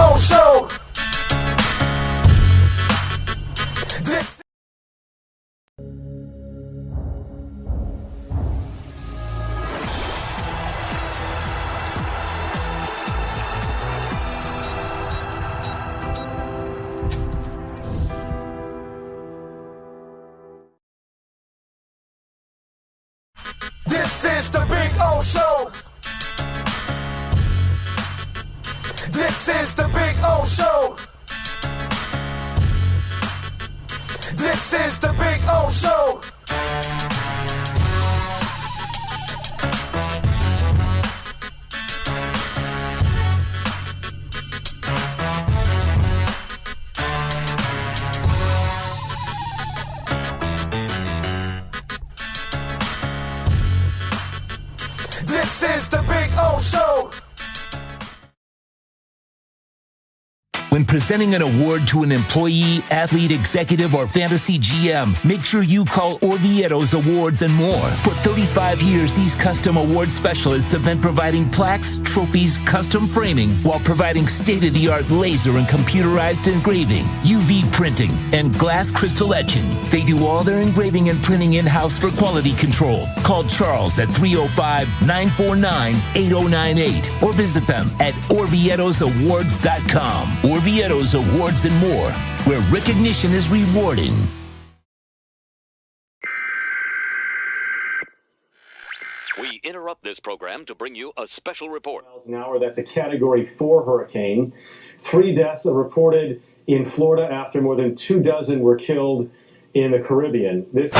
old show. This is the big O show. This is the big O show. This is the big O show. This is the big O show. When presenting an award to an employee, athlete, executive, or fantasy GM, make sure you call Orvieto's Awards and More. For 35 years, these custom award specialists have been providing plaques, trophies, custom framing, while providing state-of-the-art laser and computerized engraving, UV printing, and glass crystal etching. They do all their engraving and printing in-house for quality control. Call Charles at 305-949-8098 or visit them at orvietosawards.com. Orvieto's Awards and More, where recognition is rewarding. We interrupt this program to bring you a special report. Miles an hour, that's a Category 4 hurricane. 3 deaths are reported in Florida after more than 24 were killed in the Caribbean. This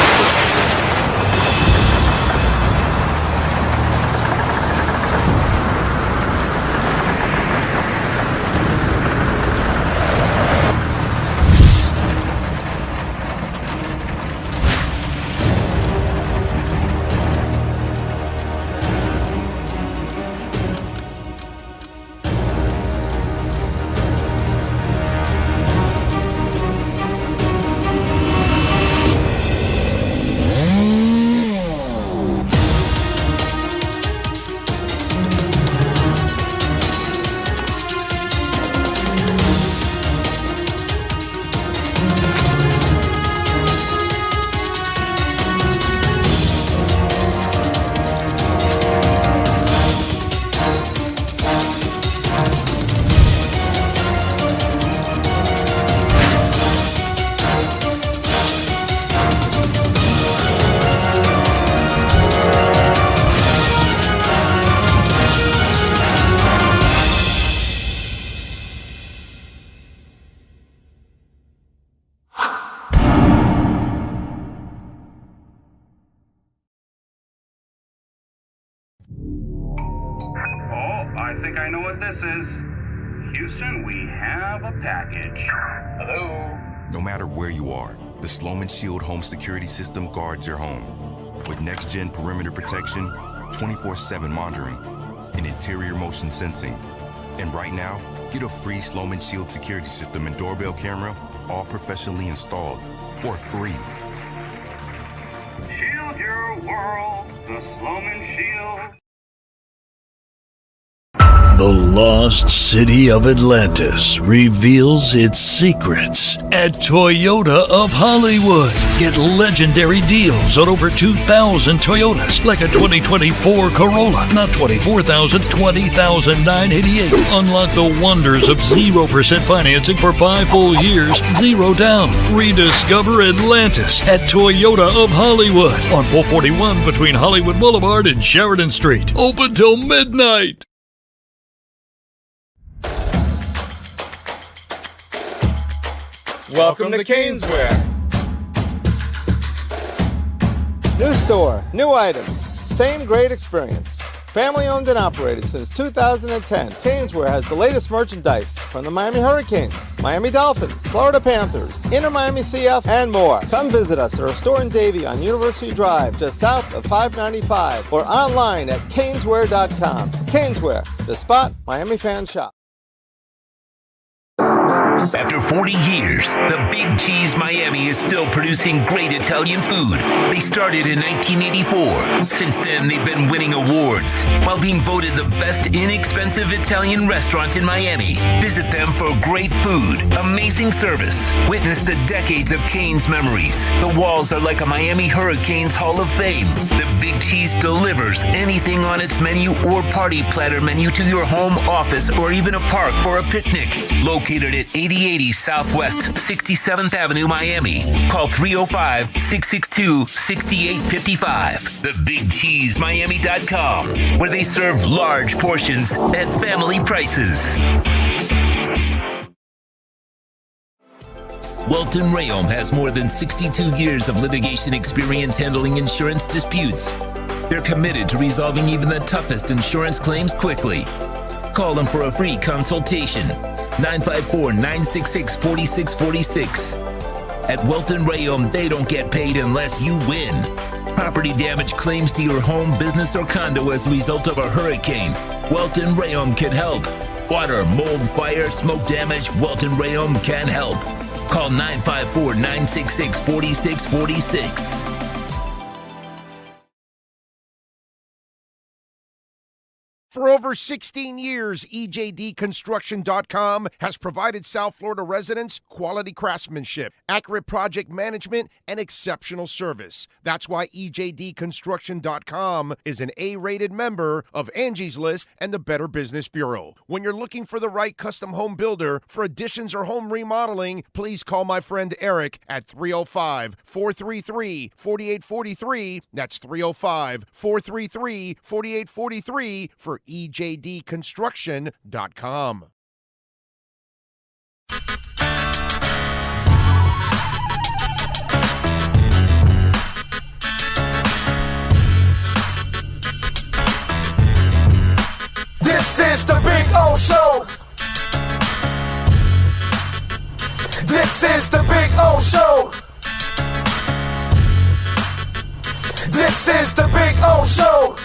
I think I know what this is. Houston, we have a package. Hello? No matter where you are, the Sloman Shield Home Security System guards your home. With next-gen perimeter protection, 24/7 monitoring, and interior motion sensing. And right now, get a free Sloman Shield security system and doorbell camera, all professionally installed, for free. Shield your world, the Sloman Shield. The lost city of Atlantis reveals its secrets at Toyota of Hollywood. Get legendary deals on over 2,000 Toyotas, like a 2024 Corolla. Not 24,000, 20,988. Unlock the wonders of 0% financing for 5 full years, 0 down. Rediscover Atlantis at Toyota of Hollywood on 441 between Hollywood Boulevard and Sheridan Street. Open till midnight. Welcome to Caneswear. New store, new items, same great experience. Family owned and operated since 2010, Caneswear has the latest merchandise from the Miami Hurricanes, Miami Dolphins, Florida Panthers, Inter Miami CF, and more. Come visit us at our store in Davie on University Drive, just south of 595, or online at caneswear.com. Caneswear, the spot Miami fans shop. After 40 years, the Big Cheese Miami is still producing great Italian food. They started in 1984. Since then, they've been winning awards while being voted the best inexpensive Italian restaurant in Miami. Visit them for great food, amazing service. Witness the decades of Cane's memories. The walls are like a Miami Hurricanes Hall of Fame. The Big Cheese delivers anything on its menu or party platter menu to your home, office, or even a park for a picnic. Located at 8080 Southwest 67th Avenue, Miami. Call 305-662-6855. TheBigCheeseMiami.com, where they serve large portions at family prices. Welton Rayom has more than 62 years of litigation experience handling insurance disputes. They're committed to resolving even the toughest insurance claims quickly. Call them for a free consultation. 954-966-4646. At Welton Rayom, they don't get paid unless you win. Property damage claims to your home, business, or condo as a result of a hurricane. Welton Rayom can help. Water, mold, fire, smoke damage, Welton Rayom can help. Call 954-966-4646. For over 16 years, EJDconstruction.com has provided South Florida residents quality craftsmanship, accurate project management, and exceptional service. That's why EJDconstruction.com is an A-rated member of Angie's List and the Better Business Bureau. When you're looking for the right custom home builder for additions or home remodeling, please call my friend Eric at 305-433-4843. That's 305-433-4843 for EJDconstruction.com. This is the Big O Show. This is the Big O Show. This is the Big O Show.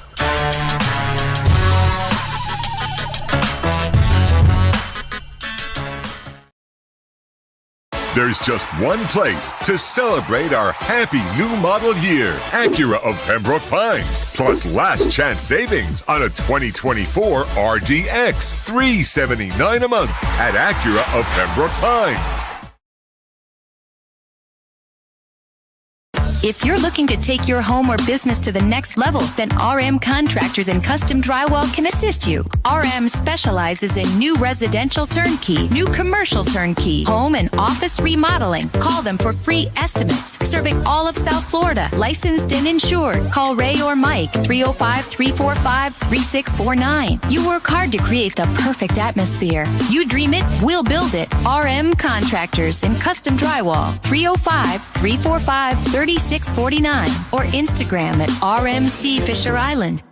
There's just one place to celebrate our happy new model year. Acura of Pembroke Pines. Plus last chance savings on a 2024 RDX. $379 a month at Acura of Pembroke Pines. If you're looking to take your home or business to the next level, then RM Contractors and Custom Drywall can assist you. RM specializes in new residential turnkey, new commercial turnkey, home and office remodeling. Call them for free estimates. Serving all of South Florida, licensed and insured. Call Ray or Mike, 305-345-3649. You work hard to create the perfect atmosphere. You dream it, we'll build it. RM Contractors and Custom Drywall, 305-345-3649 or Instagram at RMC Fisher Island.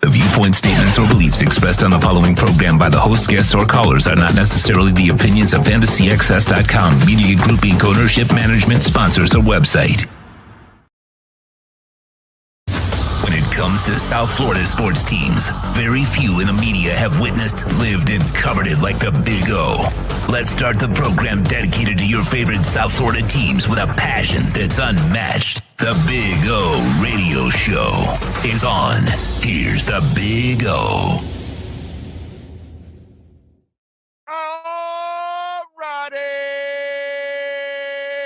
The viewpoint statements or beliefs expressed on the following program by the host, guests, or callers are not necessarily the opinions of FantasyXS.com, Media Group Inc. ownership, management, sponsors, or website. When it comes to South Florida sports teams, very few in the media have witnessed, lived, and covered it like the Big O. Let's start the program dedicated to your favorite South Florida teams with a passion that's unmatched. The Big O Radio Show is on. Here's the Big O. All righty.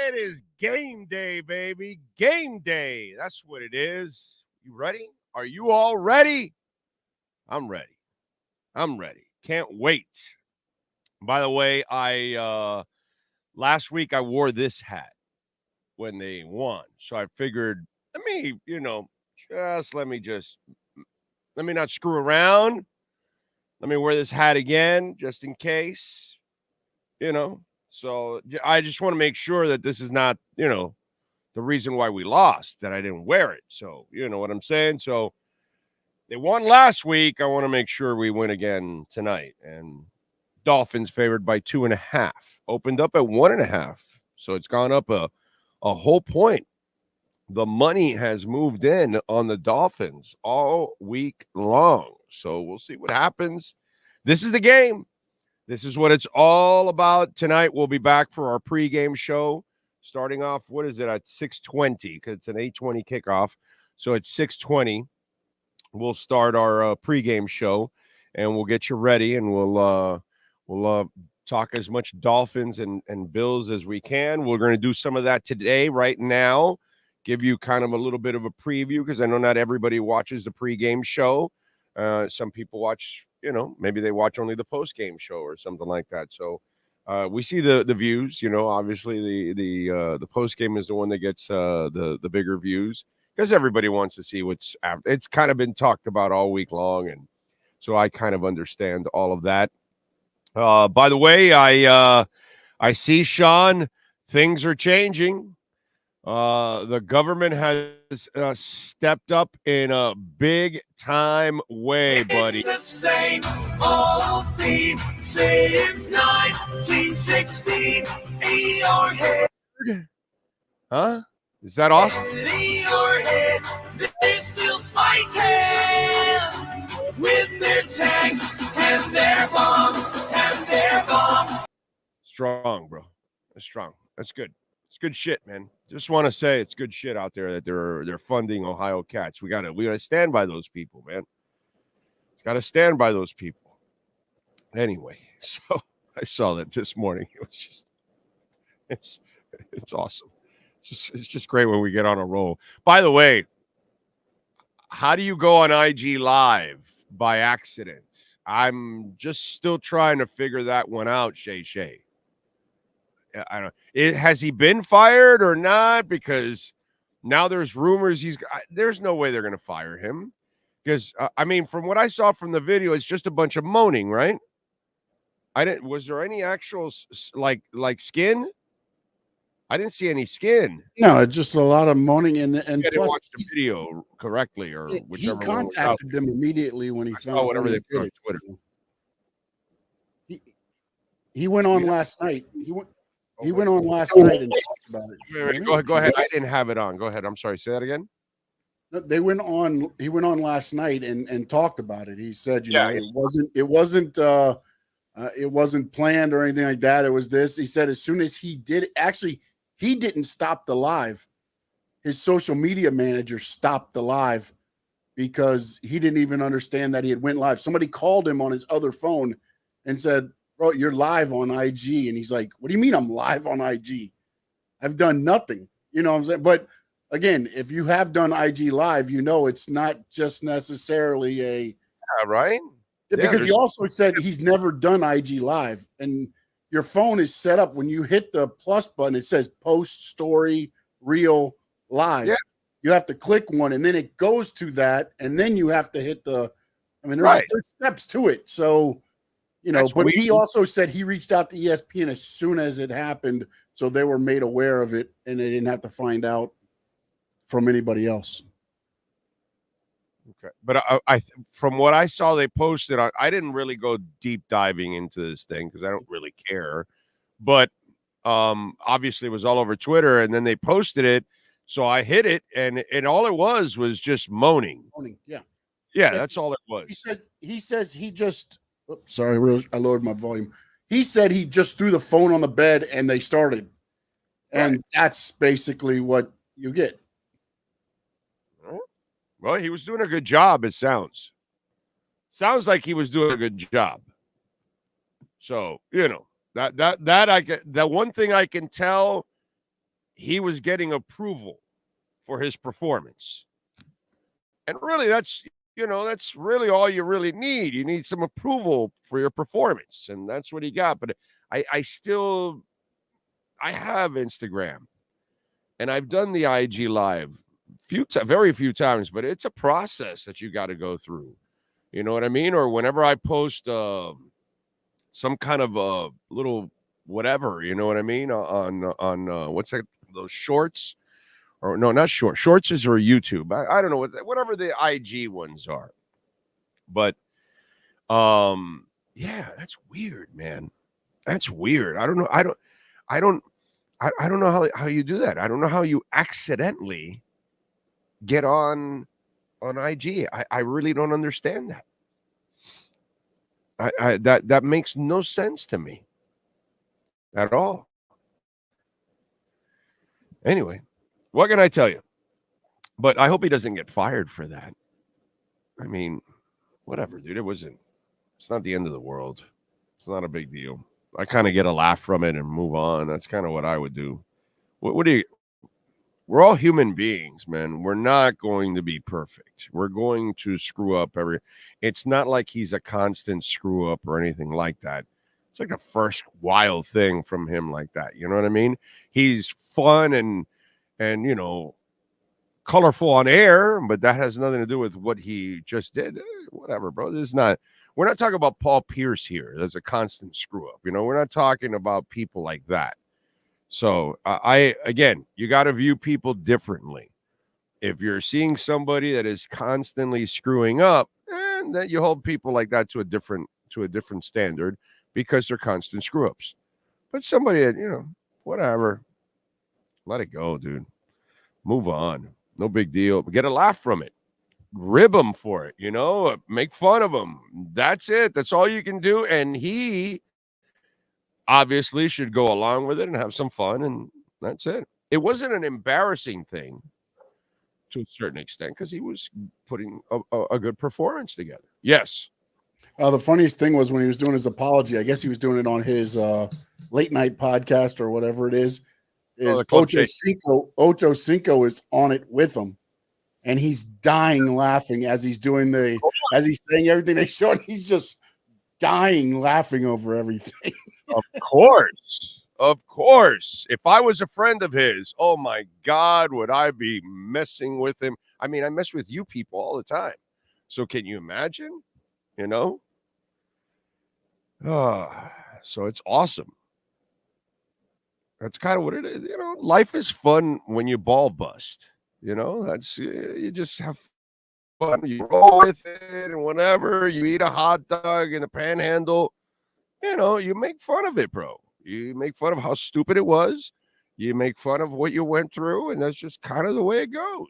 It is game day, baby. Game day. That's what it is. You ready? Are you all ready? I'm ready. Can't wait. By the way, last week I wore this hat when they won. So I figured, let me not screw around. Let me wear this hat again, just in case, So I just want to make sure that this is not, the reason why we lost, that I didn't wear it. So, you know what I'm saying? So they won last week. I want to make sure we win again tonight. And Dolphins favored by 2.5. Opened up at 1.5. So it's gone up a whole point. The money has moved in on the Dolphins all week long. So we'll see what happens. This is the game. This is what it's all about tonight. We'll be back for our pregame show, starting off, what is it, at 6:20, because it's an 8:20 kickoff. So at 6:20, we'll start our pregame show, and we'll get you ready, and we'll talk as much Dolphins and Bills as we can. We're going to do some of that today, right now, give you kind of a little bit of a preview, because I know not everybody watches the pregame show. Some people watch, maybe they watch only the post-game show or something like that. So we see the views, obviously the post-game is the one that gets the bigger views, because everybody wants to see what's after. It's kind of been talked about all week long, and so I kind of understand all of that. By the way, I see, Sean, things are changing. The government has stepped up in a big-time way, buddy. It's the same old theme since 1916. In your head. Huh? Is that awesome? In your head, they're still fighting with their tanks and their bombs and their bombs. Strong, bro. That's strong. That's good. It's good shit, man. Just want to say it's good shit out there that they're funding Ohio Cats. We gotta stand by those people, man. Gotta stand by those people. Anyway, so I saw that this morning. It was just it's awesome. It's just great when we get on a roll. By the way, how do you go on IG Live by accident? I'm just still trying to figure that one out, Shay. I don't know. Has he been fired or not? Because now there's rumors there's no way they're going to fire him. Because, from what I saw from the video, it's just a bunch of moaning, right? Was there any actual, like skin? I didn't see any skin. No, it's just a lot of moaning. And I didn't plus, watch the video correctly, or whichever. He contacted them immediately when he found whatever they put on Twitter. He went on last night. He went on last night and talked about it. Go ahead. I didn't have it on. Go ahead. I'm sorry. Say that again. He went on last night and talked about it. He said, it wasn't planned or anything like that. It was this. He said as soon as he did, actually, he didn't stop the live. His social media manager stopped the live because he didn't even understand that he had went live. Somebody called him on his other phone and said, "Bro, you're live on IG." And he's like, "What do you mean I'm live on IG? I've done nothing." You know what I'm saying? But again, if you have done IG Live, it's not just necessarily right? Because he also said he's never done IG Live, and your phone is set up when you hit the plus button, it says post story reel live. Yeah. You have to click one, and then it goes to that, and then you have to hit there's steps to it. So, but weird. He also said he reached out to ESPN as soon as it happened, so they were made aware of it, and they didn't have to find out from anybody else. Okay, but I from what I saw, they posted. I didn't really go deep diving into this thing because I don't really care. But obviously, it was all over Twitter, and then they posted it. So I hit it, and all it was just moaning. Yeah, that's all it was. He says he just. Oops, sorry, I lowered my volume. He said he just threw the phone on the bed, and they started, and that's basically what you get. Well, he was doing a good job, it sounds. Sounds like he was doing a good job. So, that one thing I can tell, he was getting approval for his performance. And really, that's really all you really need. You need some approval for your performance, and that's what he got. But I have Instagram, and I've done the IG Live very few times, but it's a process that you got to go through. You know what I mean? Or whenever I post some kind of little whatever, you know what I mean? On what's that? Those shorts? Or no, not short. Shorts is or YouTube. I don't know whatever the IG ones are. But yeah, that's weird, man. That's weird. I don't know. I don't know how you do that. I don't know how you accidentally get on IG. I really don't understand that. That makes no sense to me at all. Anyway, what can I tell you? But I hope he doesn't get fired for that. I mean, whatever, dude. It's not the end of the world. It's not a big deal. I kind of get a laugh from it and move on. That's kind of what I would do. What do you? We're all human beings, man. We're not going to be perfect. We're going to screw up it's not like he's a constant screw up or anything like that. It's like the first wild thing from him like that. You know what I mean? He's fun and colorful on air, but that has nothing to do with what he just did. Whatever, bro. We're not talking about Paul Pierce here. There's a constant screw up. We're not talking about people like that. So again, you got to view people differently. If you're seeing somebody that is constantly screwing up, and then you hold people like that to a different standard because they're constant screw ups. But somebody that, whatever, let it go, dude. Move on. No big deal. Get a laugh from it. Rib him for it, make fun of him. That's it. That's all you can do. And he obviously should go along with it and have some fun, and that's it. It wasn't an embarrassing thing to a certain extent because he was putting a good performance together. Yes. The funniest thing was when he was doing his apology, I guess he was doing it on his late night podcast or whatever it is Ocho Cinco is on it with him. And he's dying laughing as he's doing as he's saying everything they showed. He's just dying laughing over everything. Of course. If I was a friend of his, oh my God, would I be messing with him? I mean, I mess with you people all the time. So can you imagine? So it's awesome. That's kind of what it is. Life is fun when you ball bust. That's you just have fun. You roll with it and whatever. You eat a hot dog in the panhandle. You make fun of it, bro. You make fun of how stupid it was. You make fun of what you went through, and that's just kind of the way it goes.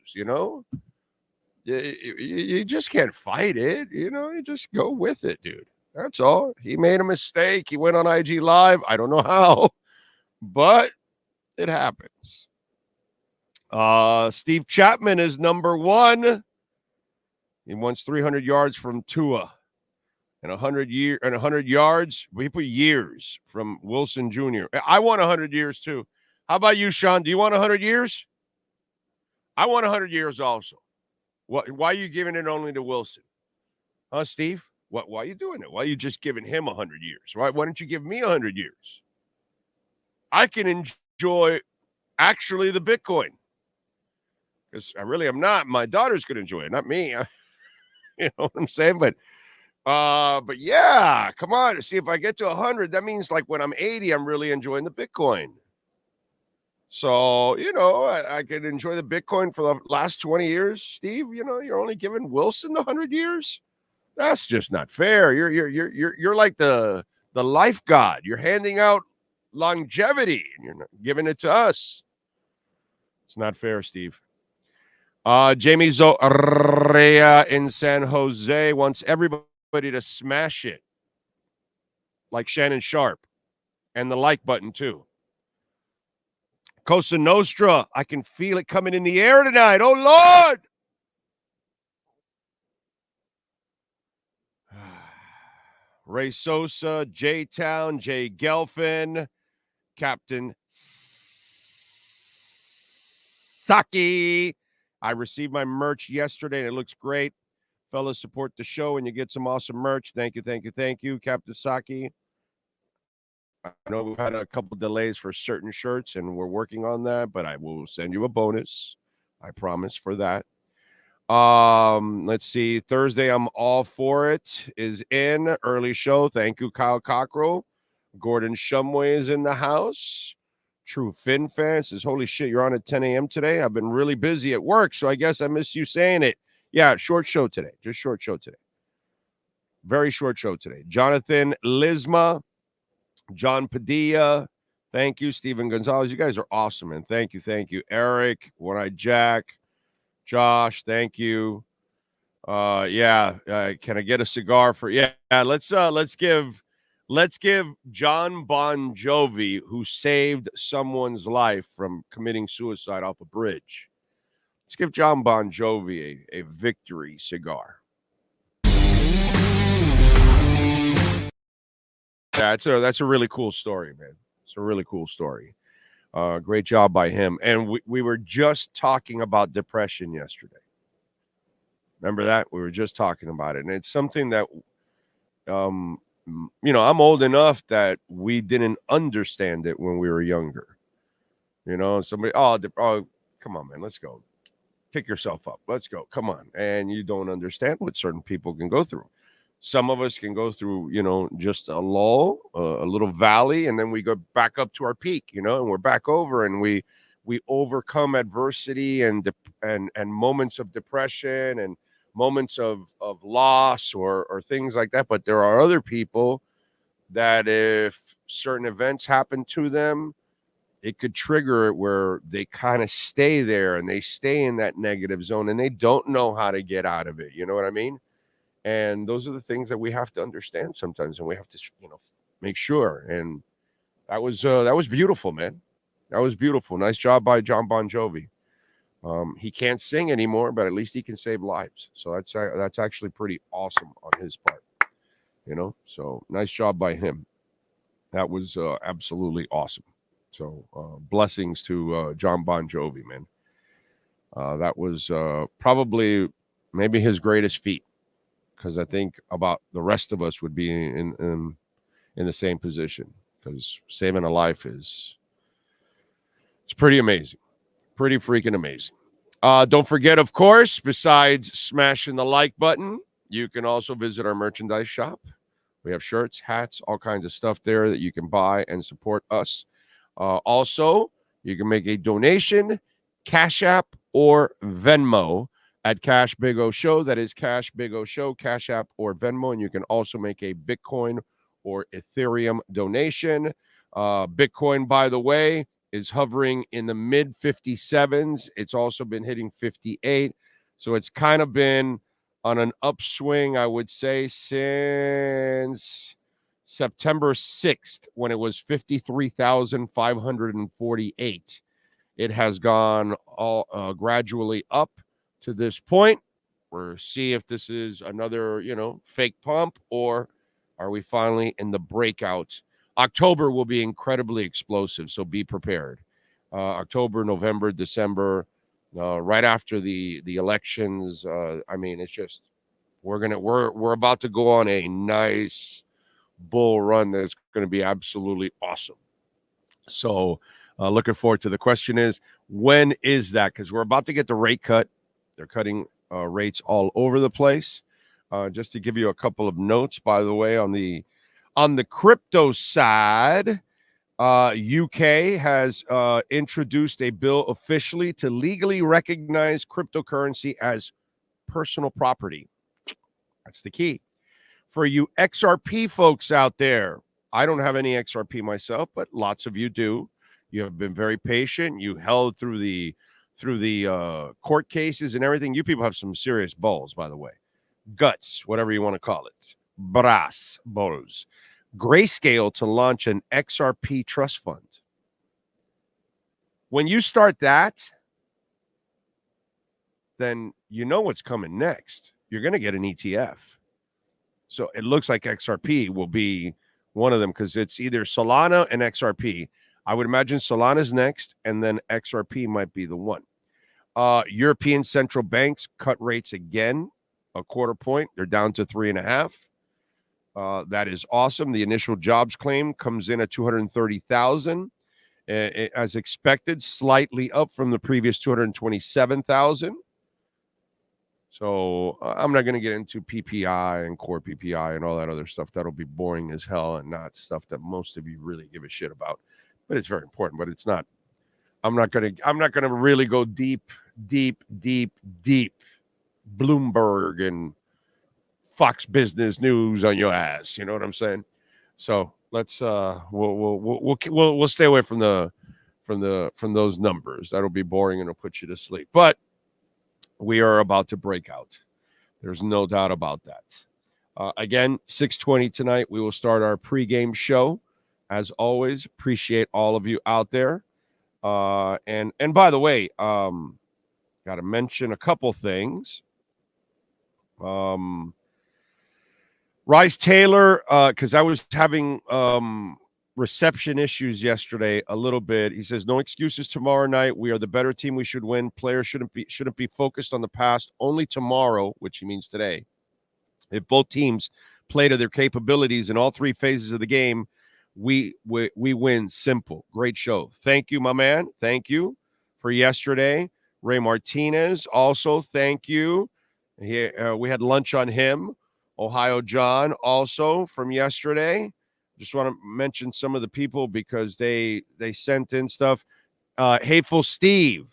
You just can't fight it. You just go with it, dude. That's all. He made a mistake. He went on IG Live. I don't know how, but it happens. Steve Chapman is number one. He wants 300 yards from Tua and 100 yards. We put years from Wilson Jr. I want 100 years too. How about you, Sean? Do you want 100 years? I want 100 years also. Why are you giving it only to Wilson? Huh, Steve? Why are you doing it? Why are you just giving him 100 years? Why don't you give me 100 years? I can enjoy actually the Bitcoin. Because I really am not. My daughter's going to enjoy it, not me. You know what I'm saying? But yeah, come on. See, if I get to 100, that means like when I'm 80, I'm really enjoying the Bitcoin. So, I could enjoy the Bitcoin for the last 20 years. Steve, you're only giving Wilson the 100 years. That's just not fair. You're like the life god. You're handing out longevity and you're not giving it to us. It's not fair, Steve. Jamie Zorea in San Jose wants everybody to smash it like Shannon Sharp and the like button too. Cosa Nostra, I can feel it coming in the air tonight. Oh, Lord. Ray Sosa, J-Town, Jay Gelfin, Captain Saki. I received my merch yesterday, and it looks great. Fellas, support the show, and you get some awesome merch. Thank you, Captain Saki. I know we've had a couple delays for certain shirts, and we're working on that, but I will send you a bonus. I promise for that. Let's see. Thursday, I'm all for it. Is in early show. Thank you, Kyle Cockrell. Gordon Shumway is in the house. True Fin fan says, holy shit, you're on at 10 a.m. today. I've been really busy at work, so I guess I missed you saying it. Yeah, short show today. Just short show today. Very short show today. Jonathan Lisma, John Padilla. Thank you, Steven Gonzalez. You guys are awesome, man. Thank you. Eric, One-Eyed Jack. Josh, thank you. Yeah. Can I get a cigar for? Yeah. Let's give John Bon Jovi, who saved someone's life from committing suicide off a bridge. Let's give John Bon Jovi a victory cigar. Yeah, that's a really cool story, man. It's a really cool story. Great job by him. And we were just talking about depression yesterday. Remember that? We were just talking about it. And it's something that, I'm old enough that we didn't understand it when we were younger. Somebody, come on, man, let's go. Pick yourself up. Let's go. Come on. And you don't understand what certain people can go through. Some of us can go through, just a lull, a little valley, and then we go back up to our peak, and we're back over, and we overcome adversity and moments of depression and moments of loss or things like that. But there are other people that if certain events happen to them, it could trigger it where they kind of stay there and they stay in that negative zone and they don't know how to get out of it. You know what I mean? And those are the things that we have to understand sometimes, and we have to, make sure. And that was beautiful, man. That was beautiful. Nice job by John Bon Jovi. He can't sing anymore, but at least he can save lives. So that's actually pretty awesome on his part. So nice job by him. That was absolutely awesome. So blessings to John Bon Jovi, man. That was probably maybe his greatest feat. Because I think about the rest of us would be in the same position. Because saving a life it's pretty amazing, pretty freaking amazing. Don't forget, of course, besides smashing the like button, you can also visit our merchandise shop. We have shirts, hats, all kinds of stuff there that you can buy and support us. Also, you can make a donation, Cash App or Venmo at Cash Big O Show. That is Cash Big O Show, Cash App or Venmo. And you can also make a Bitcoin or Ethereum donation. Bitcoin, by the way, is hovering in the mid 57s. It's also been hitting 58. So it's kind of been on an upswing, I would say, since September 6th, when it was 53,548. It has gone all gradually up to this point. We'll see if this is another, fake pump, or are we finally in the breakout? October will be incredibly explosive, so be prepared. October, November, December, right after the elections. It's just we're about to go on a nice bull run that's going to be absolutely awesome. So looking forward to. The question is, when is that? Because we're about to get the rate cut. They're cutting rates all over the place. Just to give you a couple of notes, by the way, on the crypto side, UK has introduced a bill officially to legally recognize cryptocurrency as personal property. That's the key. For you XRP folks out there, I don't have any XRP myself, but lots of you do. You have been very patient. You held through the court cases and everything. You people have some serious balls, by the way. Guts, whatever you want to call it. Brass balls. Grayscale to launch an XRP trust fund. When you start that, then you know what's coming next. You're going to get an ETF. So it looks like XRP will be one of them, because it's either Solana and XRP. I would imagine Solana's next, and then XRP might be the one. European central banks cut rates again, a quarter point. They're down to 3.5. That is awesome. The initial jobs claim comes in at 230,000, as expected, slightly up from the previous 227,000. So I'm not going to get into PPI and core PPI and all that other stuff. That'll be boring as hell and not stuff that most of you really give a shit about. But it's very important. But it's not. I'm not going to really go deep Bloomberg and Fox Business News on your ass. You know what I'm saying? So let's we'll stay away from those numbers. That'll be boring and it'll put you to sleep. But we are about to break out. There's no doubt about that. Again, 6:20 tonight, we will start our pregame show. As always, appreciate all of you out there. And by the way, got to mention a couple things. Rice Taylor, because I was having reception issues yesterday a little bit. He says, no excuses tomorrow night. We are the better team. We should win. Players shouldn't be focused on the past. Only tomorrow, which he means today. If both teams play to their capabilities in all three phases of the game, we win. Simple. Great show. Thank you, my man. Thank you for yesterday. Ray Martinez, also thank you. We had lunch on him. Ohio John, also from yesterday. Just want to mention some of the people because they sent in stuff. Hateful Steve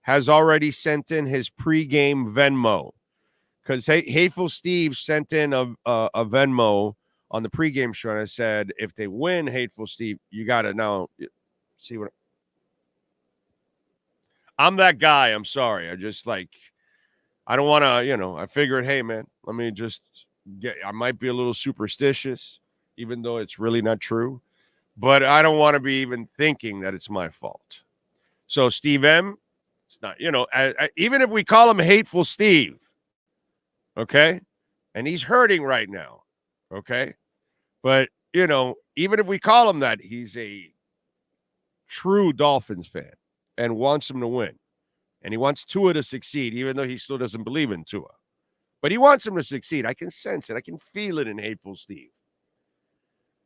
has already sent in his pregame Venmo because Hateful Steve sent in a Venmo on the pregame show, and I said, if they win, Hateful Steve, you got to now see what. I'm that guy. I'm sorry. I just I don't want to, I figured, hey, man, let me just I might be a little superstitious, even though it's really not true, but I don't want to be even thinking that it's my fault. So Steve M, it's not, even if we call him Hateful Steve, okay, and he's hurting right now, okay, but, even if we call him that, he's a true Dolphins fan and wants him to win, and he wants Tua to succeed, even though he still doesn't believe in Tua. But he wants him to succeed. I can sense it. I can feel it in Hateful Steve.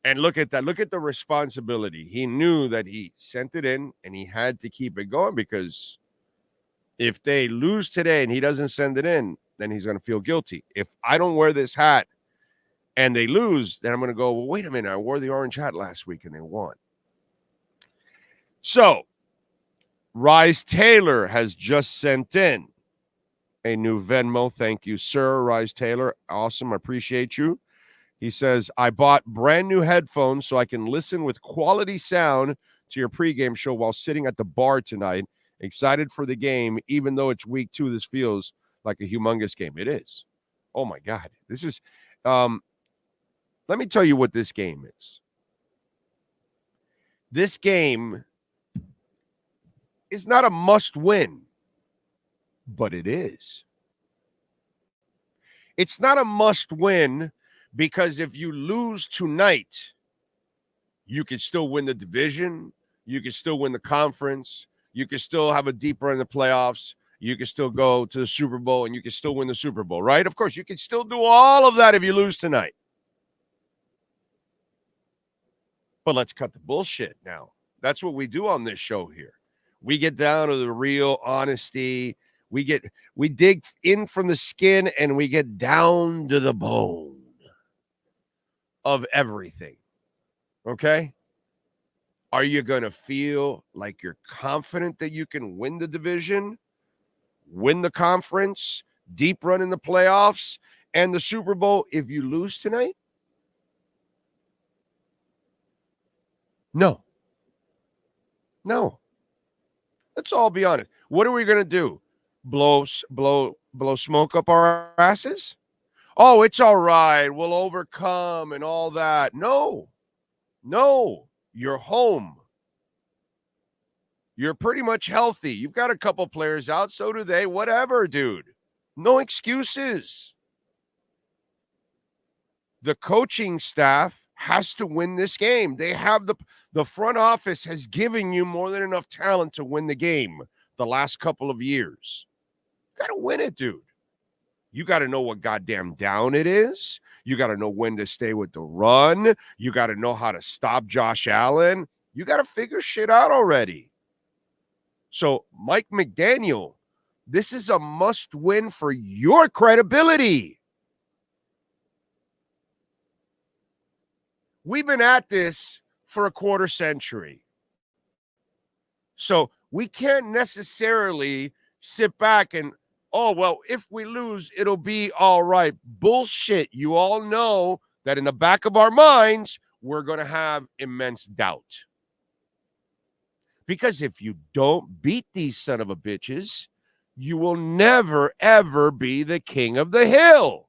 And look at that. Look at the responsibility. He knew that he sent it in and he had to keep it going because if they lose today and he doesn't send it in, then he's going to feel guilty. If I don't wear this hat and they lose, then I'm going to go, well, wait a minute. I wore the orange hat last week and they won. So Rice Taylor has just sent in a new Venmo. Thank you, sir. Rice Taylor. Awesome. I appreciate you. He says, I bought brand new headphones so I can listen with quality sound to your pregame show while sitting at the bar tonight. Excited for the game, even though it's week 2. This feels like a humongous game. It is. Oh, my God. This is let me tell you what this game is. This game is not a must-win. But it is. It's not a must win because if you lose tonight, you could still win the division. You could still win the conference. You could still have a deep run in the playoffs. You could still go to the Super Bowl and you could still win the Super Bowl, right? Of course, you could still do all of that if you lose tonight. But let's cut the bullshit now. That's what we do on this show here. We get down to the real honesty. We dig in from the skin and we get down to the bone of everything. Okay? Are you going to feel like you're confident that you can win the division, win the conference, deep run in the playoffs, and the Super Bowl if you lose tonight? No. Let's all be honest. What are we going to do? Blow smoke up our asses? Oh, it's all right. We'll overcome and all that. No. You're home. You're pretty much healthy. You've got a couple players out. So do they. Whatever, dude. No excuses. The coaching staff has to win this game. They have the front office has given you more than enough talent to win the game the last couple of years. Got to win it, dude. You got to know what goddamn down it is. You got to know when to stay with the run. You got to know how to stop Josh Allen. You got to figure shit out already. So, Mike McDaniel, this is a must win for your credibility. We've been at this for a quarter century. So, we can't necessarily sit back and, oh, well, if we lose, it'll be all right. Bullshit. You all know that in the back of our minds, we're going to have immense doubt. Because if you don't beat these son of a bitches, you will never, ever be the king of the hill.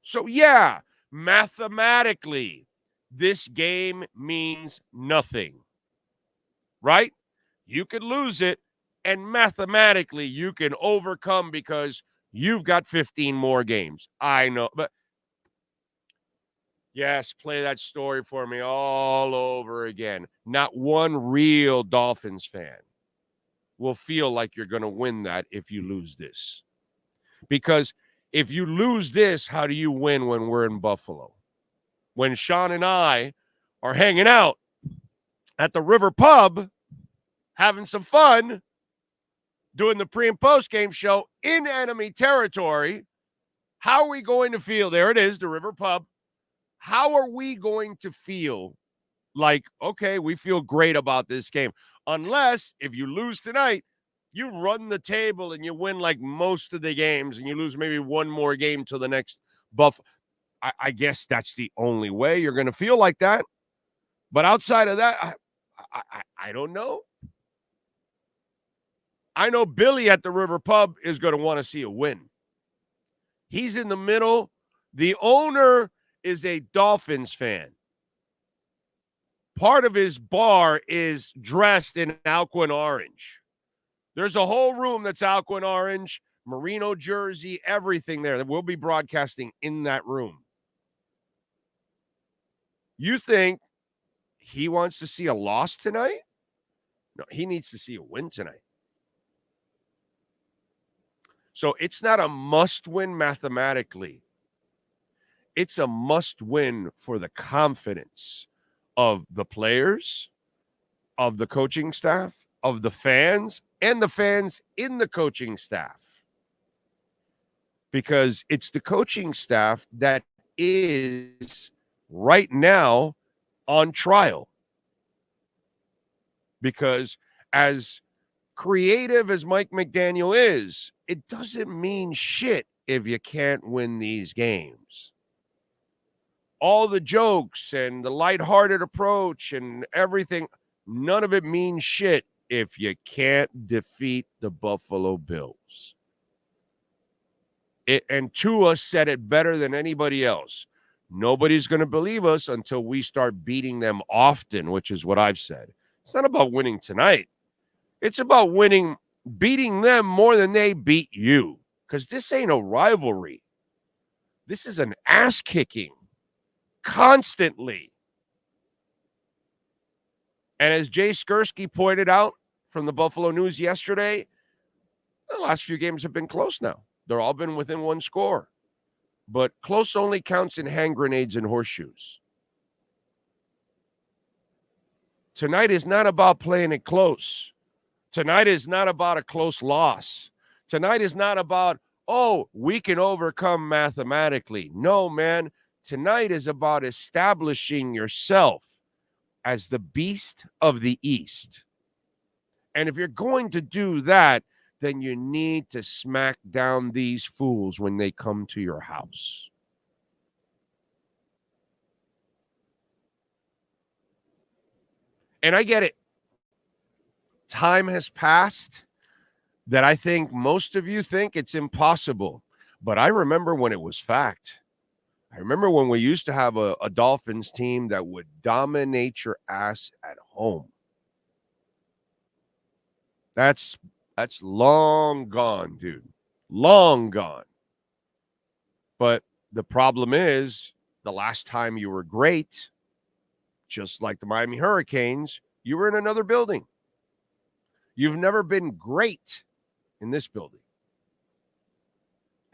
So, yeah, mathematically, this game means nothing, right? You could lose it, and mathematically, you can overcome because you've got 15 more games. I know, but yes, play that story for me all over again. Not one real Dolphins fan will feel like you're going to win that if you lose this. Because if you lose this, how do you win when we're in Buffalo? When Sean and I are hanging out at the River Pub, having some fun, doing the pre- and post-game show in enemy territory, how are we going to feel? There it is, the River Pub. How are we going to feel like, okay, we feel great about this game? Unless, if you lose tonight, you run the table and you win like most of the games and you lose maybe one more game to the next Buff. I guess that's the only way you're going to feel like that. But outside of that, I don't know. I know Billy at the River Pub is going to want to see a win. He's in the middle. The owner is a Dolphins fan. Part of his bar is dressed in aqua and orange. There's a whole room that's aqua and orange, merino jersey, everything there. That we'll be broadcasting in that room. You think he wants to see a loss tonight? No, he needs to see a win tonight. So it's not a must-win mathematically. It's a must-win for the confidence of the players, of the coaching staff, of the fans, and the fans in the coaching staff. Because it's the coaching staff that is right now on trial. Because as creative as Mike McDaniel is, it doesn't mean shit if you can't win these games. All the jokes and the lighthearted approach and everything, none of it means shit if you can't defeat the Buffalo Bills. And Tua said it better than anybody else. Nobody's going to believe us until we start beating them often, which is what I've said. It's not about winning tonight. It's about beating them more than they beat you. Because this ain't a rivalry. This is an ass-kicking constantly. And as Jay Skursky pointed out from the Buffalo News yesterday, the last few games have been close now. They're all been within one score. But close only counts in hand grenades and horseshoes. Tonight is not about playing it close. Tonight is not about a close loss. Tonight is not about, oh, we can overcome mathematically. No, man. Tonight is about establishing yourself as the beast of the East. And if you're going to do that, then you need to smack down these fools when they come to your house. And I get it. Time has passed that I think most of you think it's impossible. But I remember when it was fact. I remember when we used to have a Dolphins team that would dominate your ass at home. That's long gone, dude. Long gone. But the problem is, the last time you were great, just like the Miami Hurricanes, you were in another building. You've never been great in this building.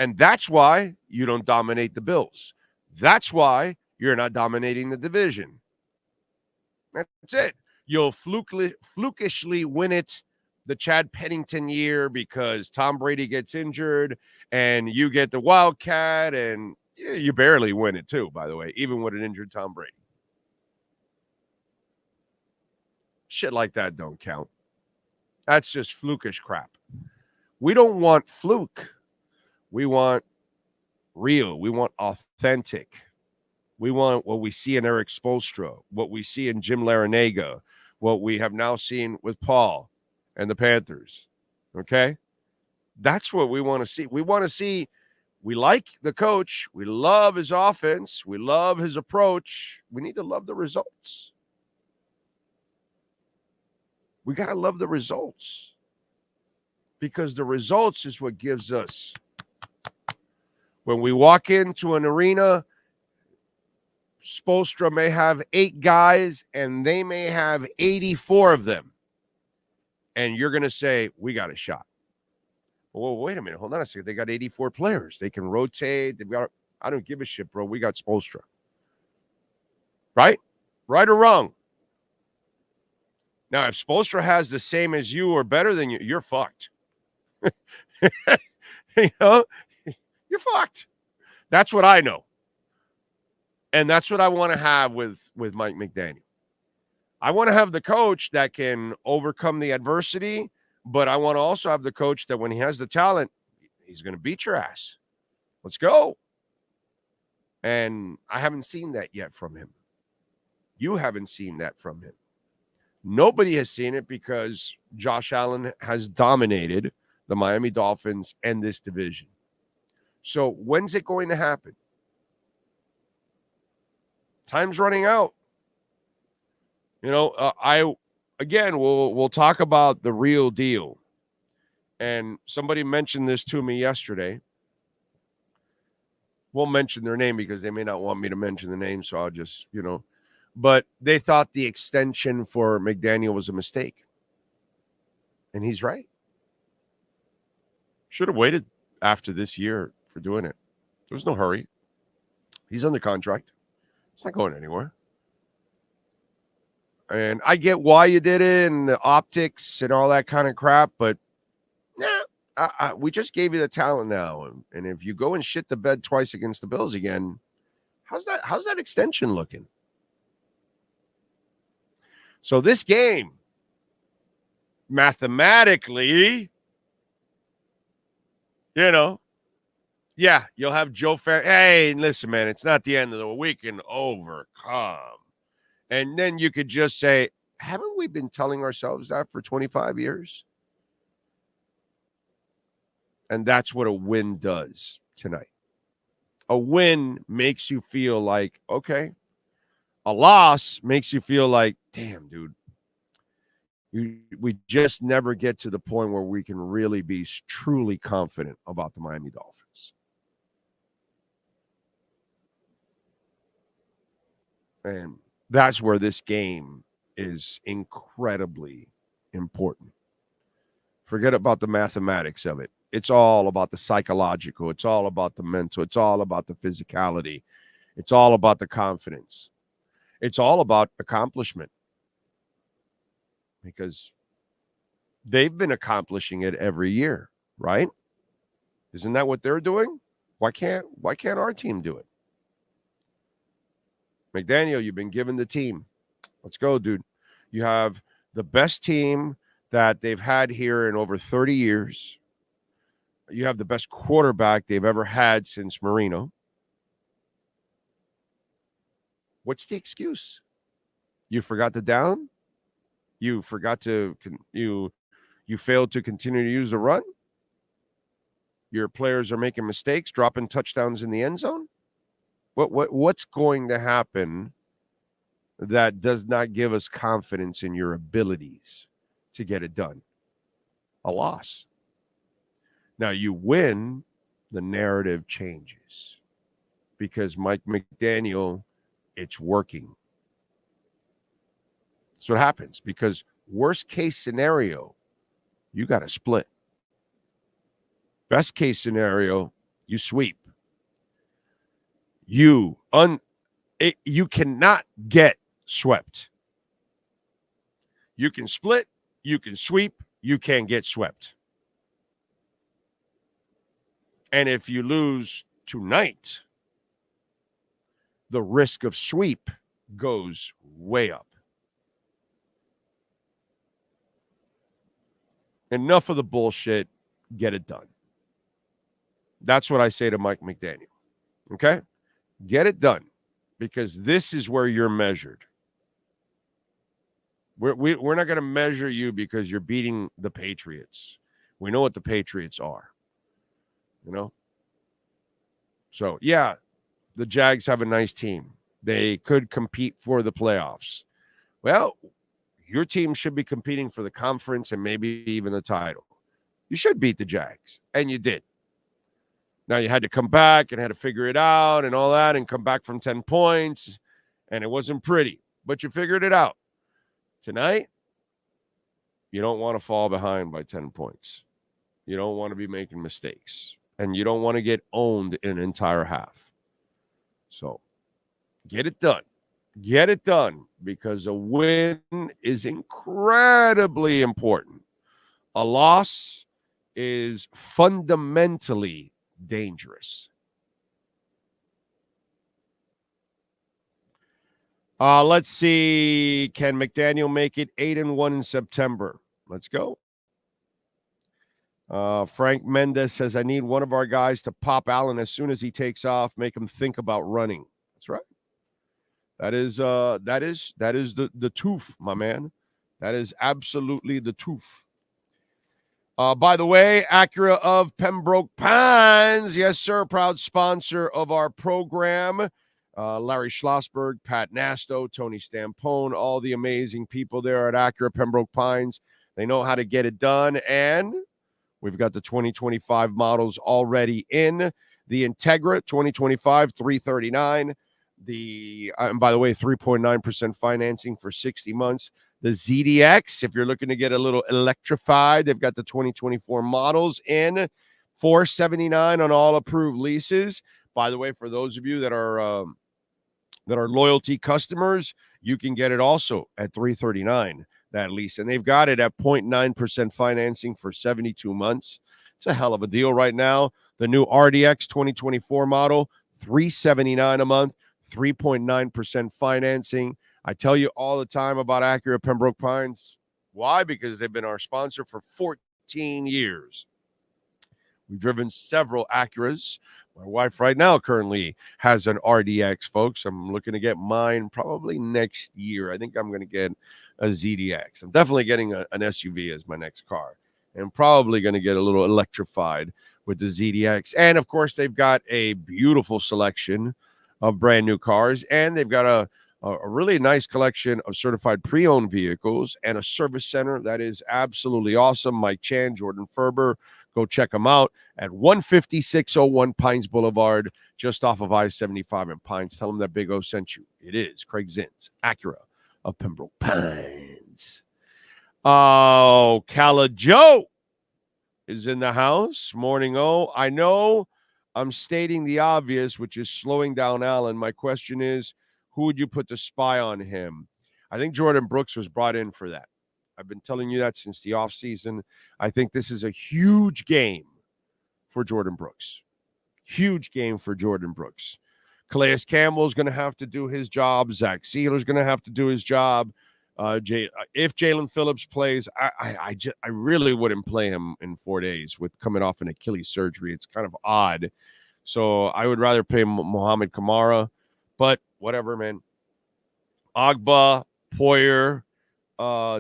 And that's why you don't dominate the Bills. That's why you're not dominating the division. That's it. You'll flukishly win it the Chad Pennington year because Tom Brady gets injured and you get the Wildcat, and you barely win it too, by the way, even with an injured Tom Brady. Shit like that don't count. That's just flukish crap. We don't want fluke. We want real. We want authentic. We want what we see in Eric Spoelstra, what we see in Jim Larinaga, what we have now seen with Paul and the Panthers. Okay? That's what we want to see. We want to see, we like the coach. We love his offense. We love his approach. We need to love the results. We got to love the results, because the results is what gives us. When we walk into an arena, Spoelstra may have 8 guys and they may have 84 of them. And you're going to say, we got a shot. Well, wait a minute. Hold on a second. They got 84 players. They can rotate. They've got, I don't give a shit, bro. We got Spoelstra. Right? Right or wrong? Now, if Spoelstra has the same as you or better than you, you're fucked. You know? You're fucked. That's what I know. And that's what I want to have with Mike McDaniel. I want to have the coach that can overcome the adversity, but I want to also have the coach that when he has the talent, he's going to beat your ass. Let's go. And I haven't seen that yet from him. You haven't seen that from him. Nobody has seen it because Josh Allen has dominated the Miami Dolphins and this division. So when's it going to happen? Time's running out. You know, we'll talk about the real deal. And somebody mentioned this to me yesterday. Won't mention their name because they may not want me to mention the name, so I'll just, but they thought the extension for McDaniel was a mistake. And he's right. Should have waited after this year for doing it. There was no hurry. He's under contract. It's not going anywhere. And I get why you did it and the optics and all that kind of crap, but we just gave you the talent now. And if you go and shit the bed twice against the Bills again, how's that extension looking? So this game, mathematically, you'll have Joe Ferry. Hey, listen, man, it's not the end of the week. We can overcome. And then you could just say, haven't we been telling ourselves that for 25 years? And that's what a win does tonight. A win makes you feel like, okay. A loss makes you feel like, damn, dude. We just never get to the point where we can really be truly confident about the Miami Dolphins. And that's where this game is incredibly important. Forget about the mathematics of it. It's all about the psychological. It's all about the mental. It's all about the physicality. It's all about the confidence. It's all about accomplishment. Because they've been accomplishing it every year, right? Isn't that what they're doing? Why can't our team do it? McDaniel, you've been given the team. Let's go, dude. You have the best team that they've had here in over 30 years. You have the best quarterback they've ever had since Marino. What's the excuse? You forgot the down? You forgot to you failed to continue to use the run? Your players are making mistakes, dropping touchdowns in the end zone? What's going to happen that does not give us confidence in your abilities to get it done? A loss. Now you win, the narrative changes because Mike McDaniel, it's working. That's what happens, because worst case scenario, you got to split. Best case scenario, you sweep. You cannot get swept. You can split, you can sweep, you can't get swept. And if you lose tonight, the risk of sweep goes way up. Enough of the bullshit. Get it done. That's what I say to Mike McDaniel. Okay? Get it done, because this is where you're measured. We're not going to measure you because you're beating the Patriots. We know what the Patriots are, you know? So, yeah, the Jags have a nice team. They could compete for the playoffs. Well, your team should be competing for the conference and maybe even the title. You should beat the Jags, and you did. Now, you had to come back and had to figure it out and all that and come back from 10 points, and it wasn't pretty, but you figured it out. Tonight, you don't want to fall behind by 10 points. You don't want to be making mistakes, and you don't want to get owned in an entire half. So get it done. Get it done, because a win is incredibly important. A loss is fundamentally dangerous. Let's see. Can McDaniel make it 8-1 in September? Let's go. Frank Mendez says, I need one of our guys to pop Allen as soon as he takes off, make him think about running. That's right. That is the tooth, my man. That is absolutely the tooth. By the way, Acura of Pembroke Pines, yes, sir, proud sponsor of our program. Larry Schlossberg, Pat Nasto, Tony Stampone, all the amazing people there at Acura Pembroke Pines. They know how to get it done, and we've got the 2025 models already in. The Integra 2025, $339. And by the way, 3.9% financing for 60 months. The ZDX, if you're looking to get a little electrified, they've got the 2024 models in, $479 on all approved leases. By the way, for those of you that are loyalty customers, you can get it also at $339, that lease. And they've got it at 0.9% financing for 72 months. It's a hell of a deal right now. The new RDX 2024 model, $379 a month, 3.9% financing. I tell you all the time about Acura Pembroke Pines. Why? Because they've been our sponsor for 14 years. We've driven several Acuras. My wife right now currently has an RDX, folks. I'm looking to get mine probably next year. I think I'm going to get a ZDX. I'm definitely getting an SUV as my next car. And I'm probably going to get a little electrified with the ZDX. And, of course, they've got a beautiful selection of brand new cars. And they've got a really nice collection of certified pre-owned vehicles and a service center that is absolutely awesome. Mike Chan, Jordan Ferber, go check them out at 15601 Pines Boulevard, just off of I-75 in Pines. Tell them that Big O sent you. It is Craig Zins, Acura of Pembroke Pines. Oh, Cala Joe is in the house. Morning, O. I know I'm stating the obvious, which is slowing down Allen. My question is, who would you put the spy on him? I think Jordan Brooks was brought in for that. I've been telling you that since the offseason. I think this is a huge game for Jordan Brooks. Huge game for Jordan Brooks. Calais Campbell's going to have to do his job. Zach Sealer's going to have to do his job. If Jalen Phillips plays, I really wouldn't play him in 4 days with coming off an Achilles surgery. It's kind of odd. So I would rather play Mohamed Kamara. But whatever, man. Agba, Poyer,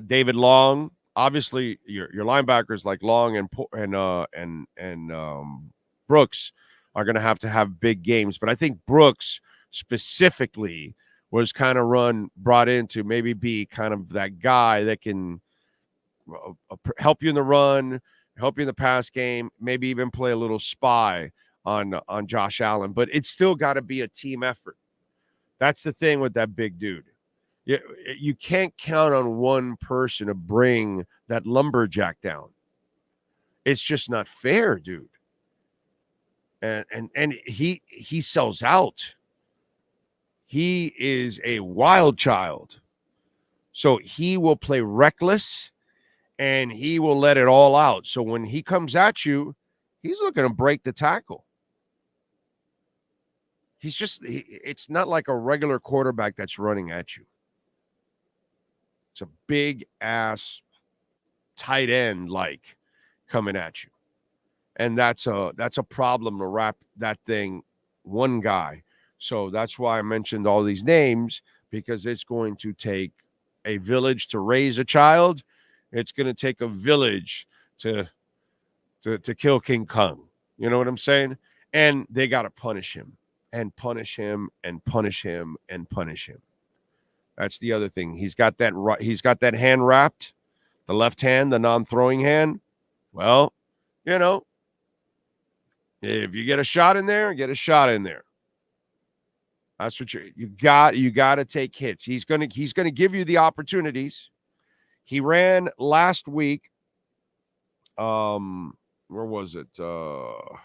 David Long. Obviously, your linebackers like Long and Brooks are going to have big games. But I think Brooks specifically was kind of brought in to maybe be kind of that guy that can help you in the run, help you in the pass game, maybe even play a little spy on Josh Allen. But it's still got to be a team effort. That's the thing with that big dude. You can't count on one person to bring that lumberjack down. It's just not fair, dude. And he sells out. He is a wild child. So he will play reckless and he will let it all out. So when he comes at you, he's looking to break the tackle. It's not like a regular quarterback that's running at you. It's a big ass tight end like coming at you. And that's a problem to wrap that thing one guy. So that's why I mentioned all these names, because it's going to take a village to raise a child. It's going to take a village to kill King Kong. You know what I'm saying? And they got to punish him and punish him and punish him and punish him. That's the other thing. He's got that hand wrapped, the left hand, the non-throwing hand. Well, you know, if you get a shot in there, get a shot in there. That's what you got to take hits. He's going to give you the opportunities. He ran last week. Where was it? Got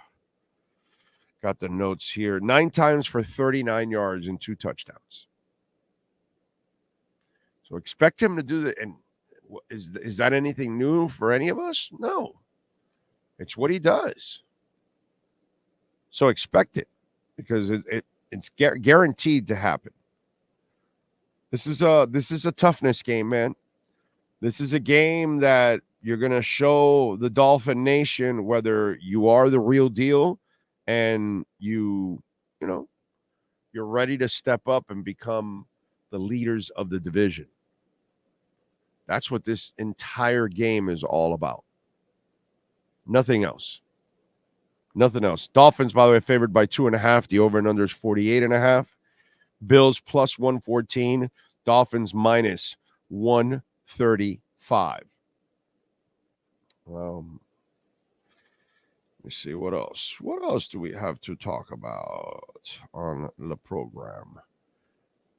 the notes here. 9 times for 39 yards and 2 touchdowns. So expect him to do that. And is that anything new for any of us? No. It's what he does. So expect it, because it's guaranteed to happen. This is a toughness game, man. This is a game that you're going to show the Dolphin Nation whether you are the real deal and you're ready to step up and become the leaders of the division. That's what this entire game is all about. Nothing else. Nothing else. Dolphins, by the way, favored by 2.5. The over and under is 48.5. Bills plus 114. Dolphins minus 135. Let me see what else. What else do we have to talk about on the program?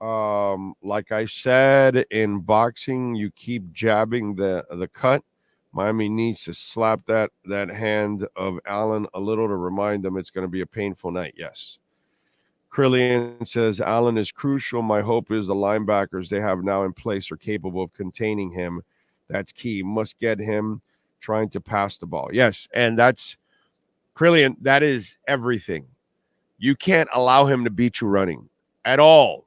Like I said, in boxing, you keep jabbing the cut. Miami needs to slap that hand of Allen a little to remind them it's going to be a painful night. Yes. Krillian says Allen is crucial. My hope is the linebackers they have now in place are capable of containing him. That's key. Must get him trying to pass the ball. Yes, and that's Krillian. That is everything. You can't allow him to beat you running at all.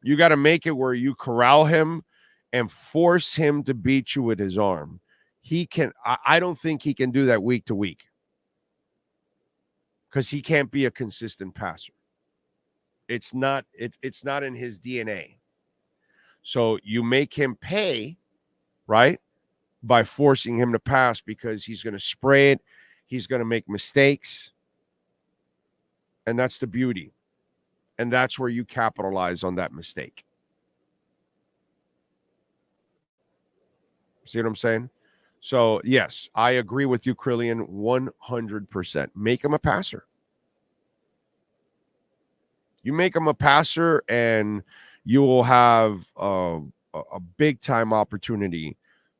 You got to make it where you corral him and force him to beat you with his arm. He can. I don't think he can do that week to week, because he can't be a consistent passer. It's not in his DNA. So you make him pay, right, by forcing him to pass, because he's going to spray it. He's going to make mistakes. And that's the beauty. And that's where you capitalize on that mistake. See what I'm saying? So, yes, I agree with you, Krillian, 100%. Make him a passer. You make him a passer, and you will have a big-time opportunity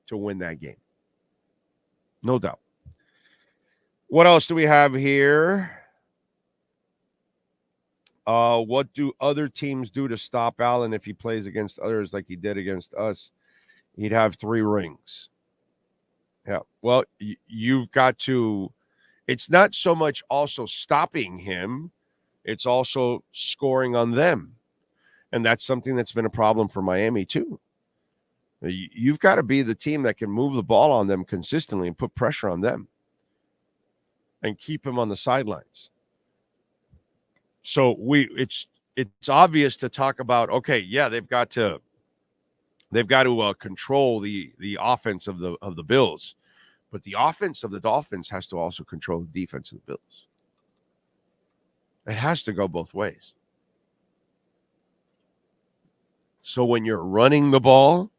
to win that game. No doubt. What else do we have here? What do other teams do to stop Allen if he plays against others like he did against us? He'd have 3 rings. Yeah. Well, you've got to – it's not so much also stopping him. It's also scoring on them. And that's something that's been a problem for Miami too. You've got to be the team that can move the ball on them consistently and put pressure on them and keep them on the sidelines. So it's obvious to talk about, okay, yeah, they've got to control the offense of the Bills, but the offense of the Dolphins has to also control the defense of the Bills. It has to go both ways. So when you're running the ball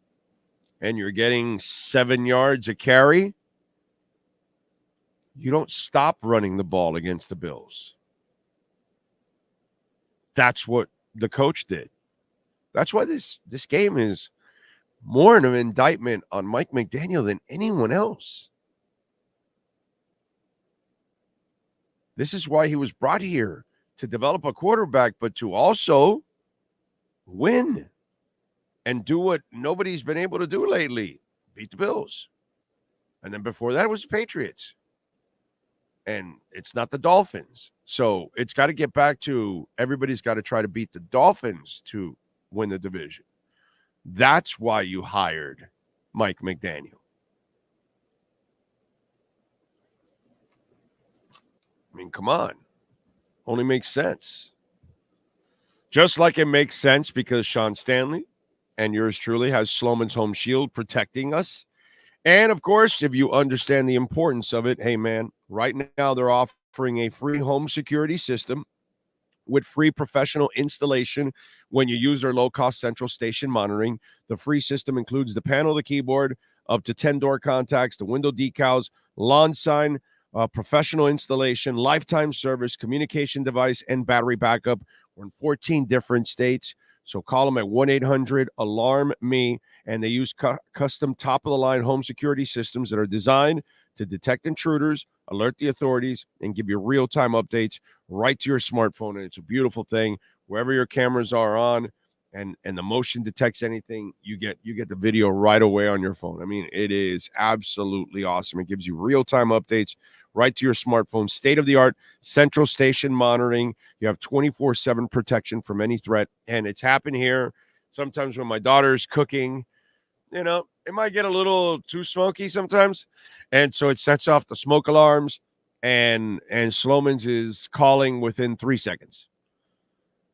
and you're getting 7 yards a carry, you don't stop running the ball against the Bills. That's what the coach did. That's why this game is more of an indictment on Mike McDaniel than anyone else. This is why he was brought here, to develop a quarterback, but to also win and do what nobody's been able to do lately, beat the Bills. And then before that, it was the Patriots. And it's not the Dolphins. So it's got to get back to everybody's got to try to beat the Dolphins to win the division. That's why you hired Mike McDaniel. I mean, come on. Only makes sense. Just like it makes sense because Sean Stanley and yours truly has Sloman's Home Shield protecting us. And, of course, if you understand the importance of it, hey, man, right now they're offering a free home security system with free professional installation when you use their low-cost central station monitoring. The free system includes the panel, the keyboard, up to 10 door contacts, the window decals, lawn sign, professional installation, lifetime service, communication device, and battery backup. We're in 14 different states, so call them at 1-800-ALARM-ME, and they use custom top-of-the-line home security systems that are designed to detect intruders, alert the authorities, and give you real-time updates right to your smartphone. And it's a beautiful thing. Wherever your cameras are on and the motion detects anything, you get the video right away on your phone. I mean, it is absolutely awesome. It gives you real-time updates right to your smartphone. State-of-the-art central station monitoring. You have 24/7 protection from any threat. And it's happened here. Sometimes when my daughter's cooking, you know, it might get a little too smoky sometimes. And so it sets off the smoke alarms, and Sloman's is calling within 3 seconds.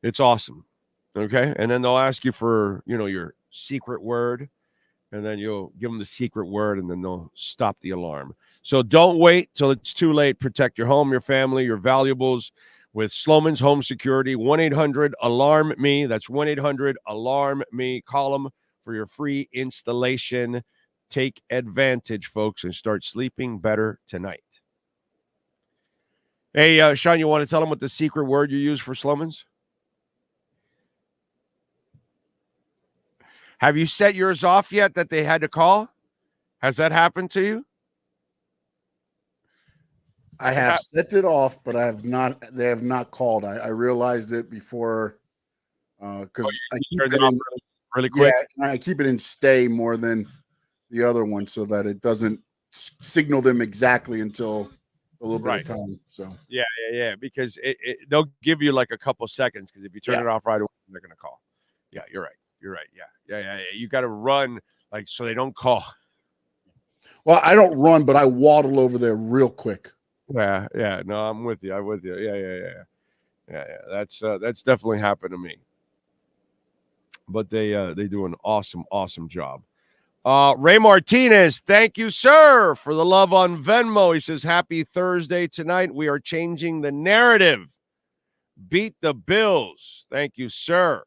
It's awesome. Okay. And then they'll ask you for, your secret word, and then you'll give them the secret word, and then they'll stop the alarm. So don't wait till it's too late. Protect your home, your family, your valuables with Sloman's Home Security. 1-800-ALARM-ME. That's 1-800-ALARM-ME. Call them for your free installation. Take advantage, folks, and start sleeping better tonight. Hey, Sean, you want to tell them what the secret word you use for Sloman's? Have you set yours off yet that they had to call? Has that happened to you? I have set it off, but I have not. They have not called. I realized it before because I keep it in really quick. Yeah, I keep it in stay more than the other one, so that it doesn't signal them exactly until a little bit of time. So yeah, because they'll give you like a couple seconds, because if you turn it off right away, they're gonna call. Yeah, you're right. Yeah. You got to run so they don't call. Well, I don't run, but I waddle over there real quick. Yeah. No, I'm with you. Yeah. That's definitely happened to me. But they do an awesome job. Ray Martinez, thank you, sir, for the love on Venmo. He says, happy Thursday tonight. We are changing the narrative. Beat the Bills. Thank you, sir.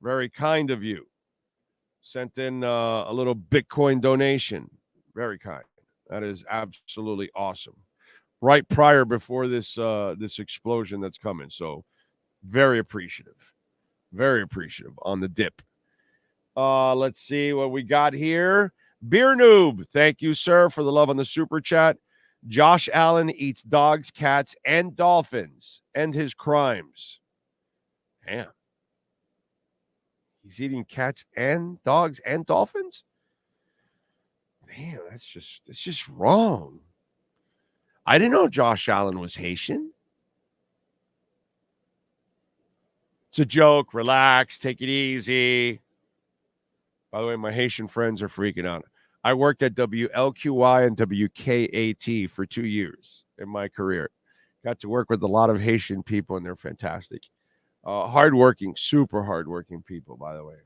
Very kind of you. Sent in a little Bitcoin donation. Very kind. That is absolutely awesome. Right before this explosion that's coming. So very appreciative. Very appreciative on the dip. Let's see what we got here. Beer Noob, thank you, sir, for the love on the super chat. Josh Allen eats dogs, cats, and dolphins. End his crimes. Damn. He's eating cats and dogs and dolphins? Damn, that's just wrong. I didn't know Josh Allen was Haitian. It's a joke. Relax. Take it easy. By the way, my Haitian friends are freaking out. I worked at WLQY and WKAT for 2 years in my career. Got to work with a lot of Haitian people, and they're fantastic. Hardworking, super hardworking people, by the way.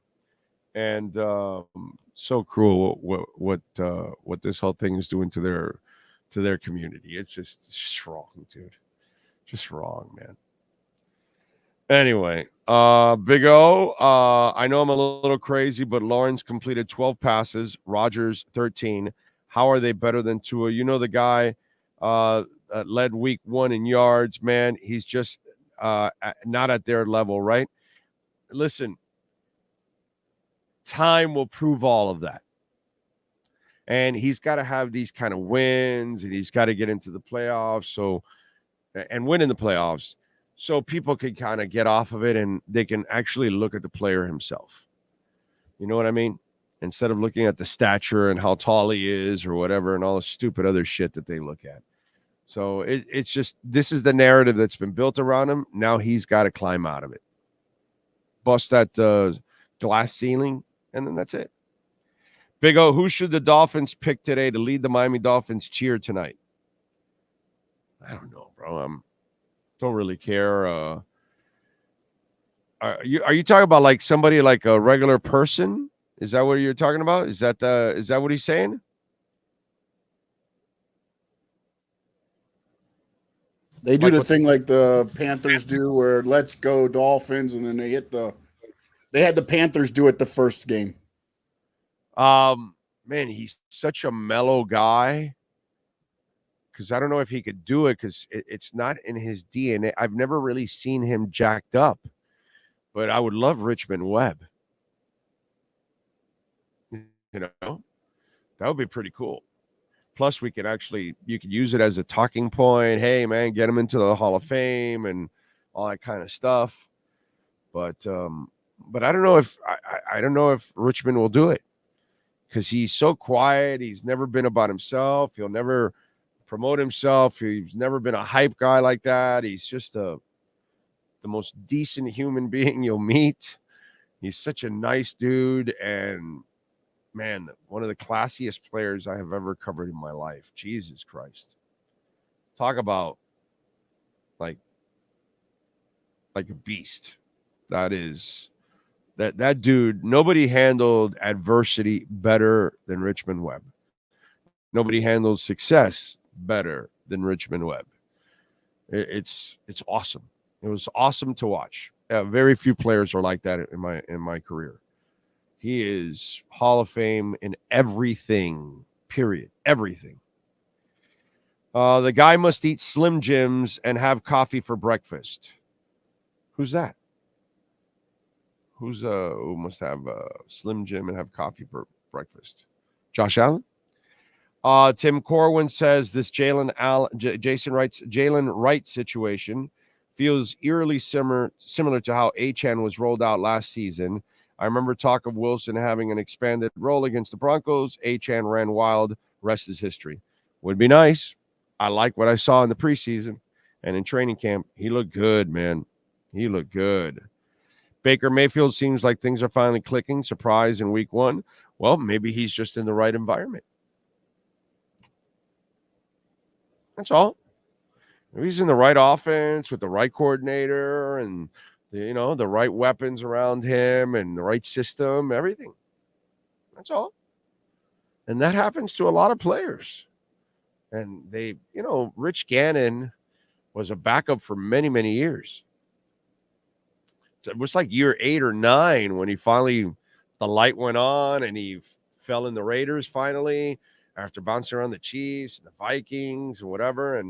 And so cruel what this whole thing is doing to their community. It's just wrong, dude. Just wrong, man. Anyway, Big O, I know I'm a little crazy, but Lawrence completed 12 passes, Rodgers 13. How are they better than Tua? You know the guy that led week 1 in yards, man. He's just not at their level, right? Listen, time will prove all of that. And he's got to have these kind of wins, and he's got to get into the playoffs and win in the playoffs, so people can kind of get off of it and they can actually look at the player himself. You know what I mean? Instead of looking at the stature and how tall he is or whatever and all the stupid other shit that they look at. So it's just, this is the narrative that's been built around him. Now he's got to climb out of it. Bust that glass ceiling, and then that's it. Big O, who should the Dolphins pick today to lead the Miami Dolphins cheer tonight? I don't know, bro. Don't really care. Are you talking about like somebody like a regular person? Is that what you're talking about? Is that what he's saying? They do Like the what- thing like the Panthers do, where let's go Dolphins, and then they hit the. They had the Panthers do it the first game. Man, he's such a mellow guy. Because I don't know if he could do it because it's not in his DNA. I've never really seen him jacked up, but I would love Richmond Webb. You know, that would be pretty cool. Plus, you could use it as a talking point. Hey, man, get him into the Hall of Fame and all that kind of stuff. But I don't know if I don't know if Richmond will do it because he's so quiet. He's never been about himself. He'll never promote himself. He's never been a hype guy like that. He's just the most decent human being you'll meet. He's such a nice dude and man, one of the classiest players I have ever covered in my life. Jesus Christ. Talk about like a beast. That dude, nobody handled adversity better than Richmond Webb. Nobody handled success better than Richmond Webb. It's awesome. It was awesome to watch. Very few players are like that in my career. He is Hall of Fame in everything, period. Everything. The guy must eat Slim Jims and have coffee for breakfast. Who's that? Who must have Slim Jim and have coffee for breakfast? Josh Allen? Tim Corwin says this Jalen Wright situation feels eerily similar to how Achane was rolled out last season. I remember talk of Wilson having an expanded role against the Broncos. Achane ran wild. Rest is history. Would be nice. I like what I saw in the preseason and in training camp. He looked good, man. He looked good. Baker Mayfield seems like things are finally clicking. Surprise in week 1. Well, maybe he's just in the right environment. That's all. Maybe he's in the right offense with the right coordinator and the right weapons around him and the right system, everything. That's all. And that happens to a lot of players. And Rich Gannon was a backup for many, many years. It was like year 8 or 9 when the light went on and he fell in the Raiders finally after bouncing around the Chiefs and the Vikings and whatever.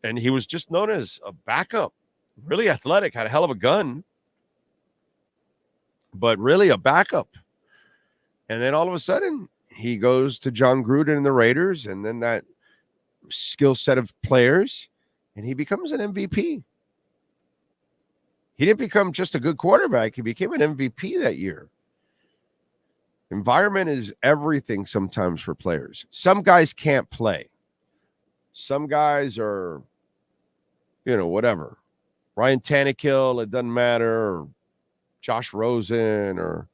And he was just known as a backup. Really athletic, had a hell of a gun, but really a backup. And then all of a sudden, he goes to John Gruden and the Raiders, and then that skill set of players, and he becomes an MVP. He didn't become just a good quarterback. He became an MVP that year. Environment is everything sometimes for players. Some guys can't play. Some guys are, whatever. Ryan Tannehill, it doesn't matter, or Josh Rosen or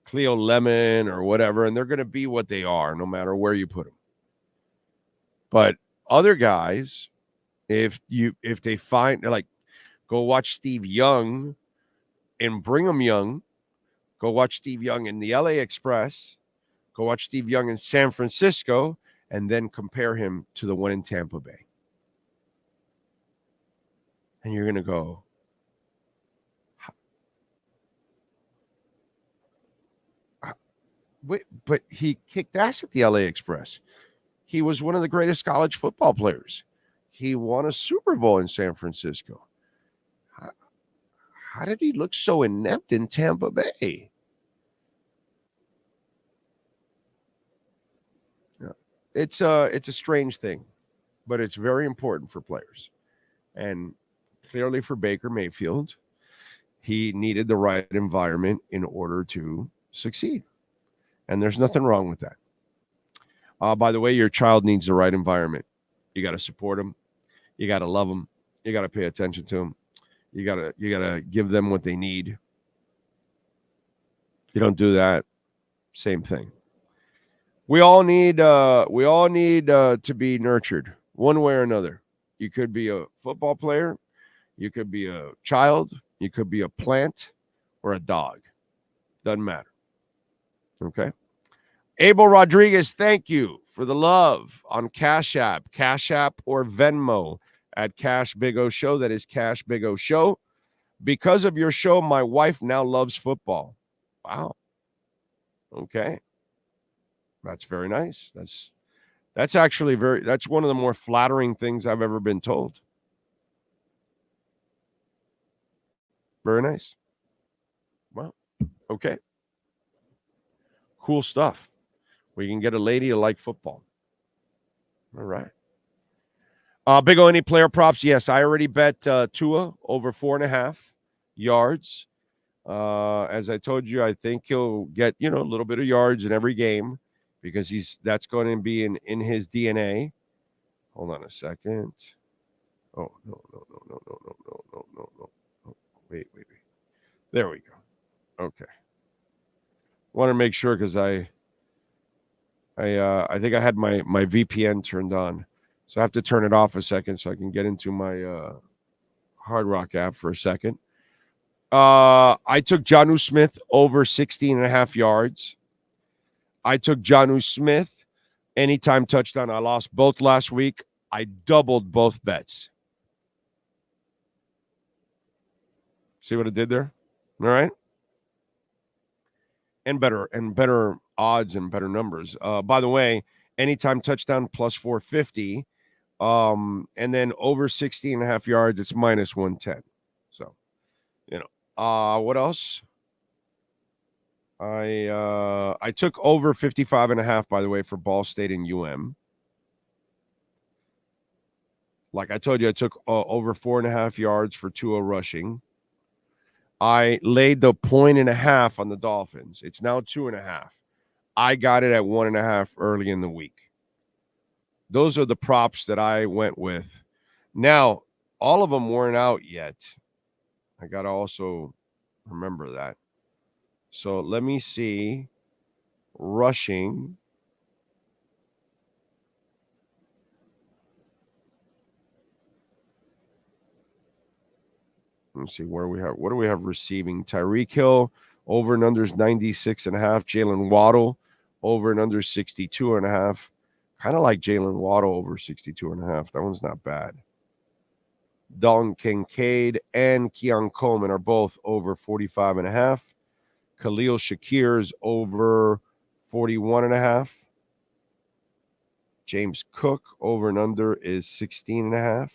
Cleo Lemon or whatever, and they're going to be what they are no matter where you put them. But other guys, if they find, like, go watch Steve Young in Brigham Young, go watch Steve Young in the LA Express, go watch Steve Young in San Francisco, and then compare him to the one in Tampa Bay. And you're going to go, wait, but he kicked ass at the LA Express. He was one of the greatest college football players. He won a Super Bowl in San Francisco. How did he look so inept in Tampa Bay? It's a strange thing, but it's very important for players. And clearly for Baker Mayfield, he needed the right environment in order to succeed. And there's nothing wrong with that. By the way, your child needs the right environment. You got to support them. You got to love them. You got to pay attention to them. You gotta give them what they need. You don't do that, same thing. We all need to be nurtured one way or another. You could be a football player. You could be a child. You could be a plant or a dog. Doesn't matter. Okay. Abel Rodriguez, thank you for the love on Cash App or Venmo at Cash Big O Show. That is Cash Big O Show. Because of your show, my wife now loves football. Wow. Okay. That's very nice. That's actually that's one of the more flattering things I've ever been told. Very nice. Wow. Okay. Cool stuff. We can get a lady to like football. All right. Big O, any player props? Yes, I already bet Tua over 4.5 yards. As I told you, I think he'll get, a little bit of yards in every game because that's going to be in his DNA. Hold on a second. Oh, no. Wait. There we go. Okay. Want to make sure because I think I had my VPN turned on. So I have to turn it off a second so I can get into my Hard Rock app for a second. I took Jonnu Smith over 16.5 yards. I took Jonnu Smith anytime touchdown. I lost both last week. I doubled both bets. See what I did there? All right. And better odds and better numbers. By the way, anytime touchdown plus 450. And then over 16.5 yards, it's minus 110. So, what else? I took over 55.5, by the way, for Ball State and UM. Like I told you, I took over 4.5 yards for Tua rushing. I laid the 1.5 on the Dolphins. It's now 2.5. I got it at 1.5 early in the week. Those are the props that I went with. Now, all of them weren't out yet. I got to also remember that. So let me see. Rushing. Let's see where we have. What do we have receiving? Tyreek Hill over and under is 96.5. Jalen Waddle over and under 62.5. Kind of like Jalen Waddle over 62.5. That one's not bad. Dalton Kincaid and Keon Coleman are both over 45.5. Khalil Shakir's over 41.5. James Cook over and under is 16.5.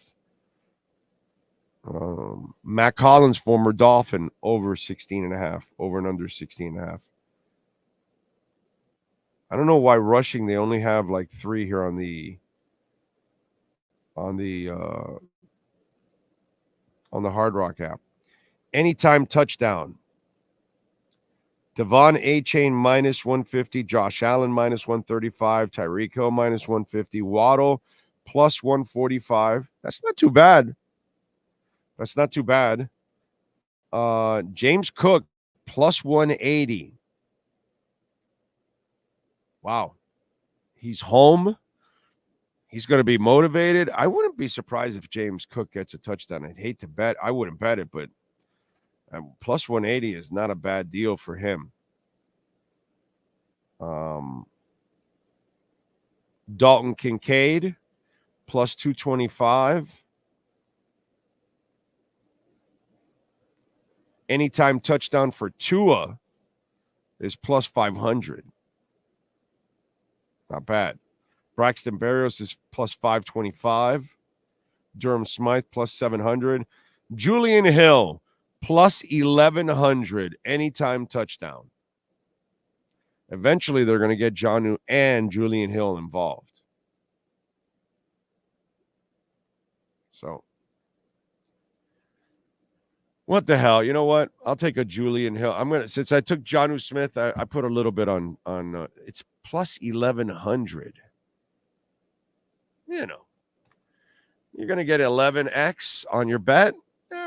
Matt Collins, former Dolphin, over 16.5. Over and under 16.5. I don't know why rushing, they only have like 3 here on the Hard Rock app. Anytime touchdown. Devon A-Chain minus 150. Josh Allen minus 135. Tyreek Hill minus 150. Waddle plus 145. That's not too bad. James Cook plus 180. Wow. He's home. He's going to be motivated. I wouldn't be surprised if James Cook gets a touchdown. I'd hate to bet. I wouldn't bet it, but plus 180 is not a bad deal for him. Dalton Kincaid plus 225. Anytime touchdown for Tua is plus 500. Not bad. Braxton Berrios is plus 525. Durham Smythe plus 700. Julian Hill plus 1,100. Anytime touchdown. Eventually, they're going to get Jonnu and Julian Hill involved. So, what the hell? You know what? I'll take a Julian Hill. Since I took Jonnu Smith, I put a little bit on it's plus 1,100. You're going to get 11x on your bet.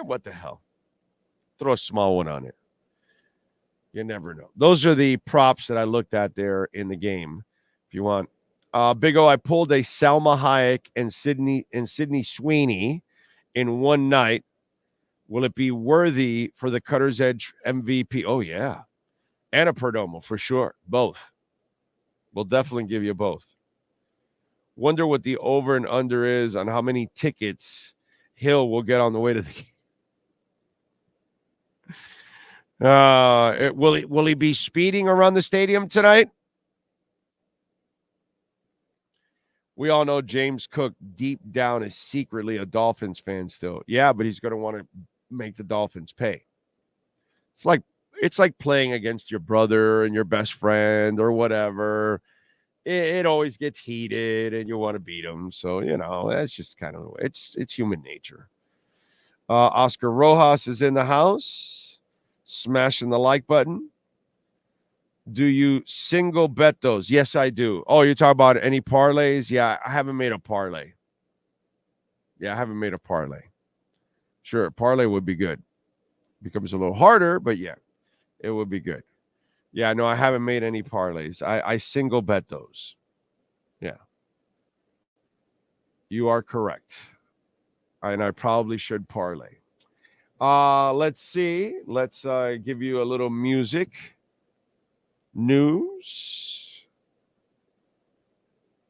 What the hell? Throw a small one on it. You never know. Those are the props that I looked at there in the game. If you want, Big O, I pulled a Salma Hayek and Sydney Sweeney in one night. Will it be worthy for the Cutter's Edge MVP? Oh, yeah. And a Perdomo, for sure. Both. We'll definitely give you both. Wonder what the over and under is on how many tickets Hill will get on the way to the game. Will he be speeding around the stadium tonight? We all know James Cook deep down is secretly a Dolphins fan still. Yeah, but he's going to want to make the Dolphins pay. It's like playing against your brother and your best friend or whatever. It always gets heated and you want to beat them. So, that's just kind of, it's human nature. Oscar Rojas is in the house, smashing the like button. Do you single bet those? Yes, I do. Oh, you're talking about any parlays? Yeah, I haven't made a parlay. Sure, parlay would be good. Becomes a little harder, but yeah, it would be good. Yeah, no, I haven't made any parlays. I single bet those. Yeah. You are correct. And I probably should parlay. Let's see. Let's give you a little music. News.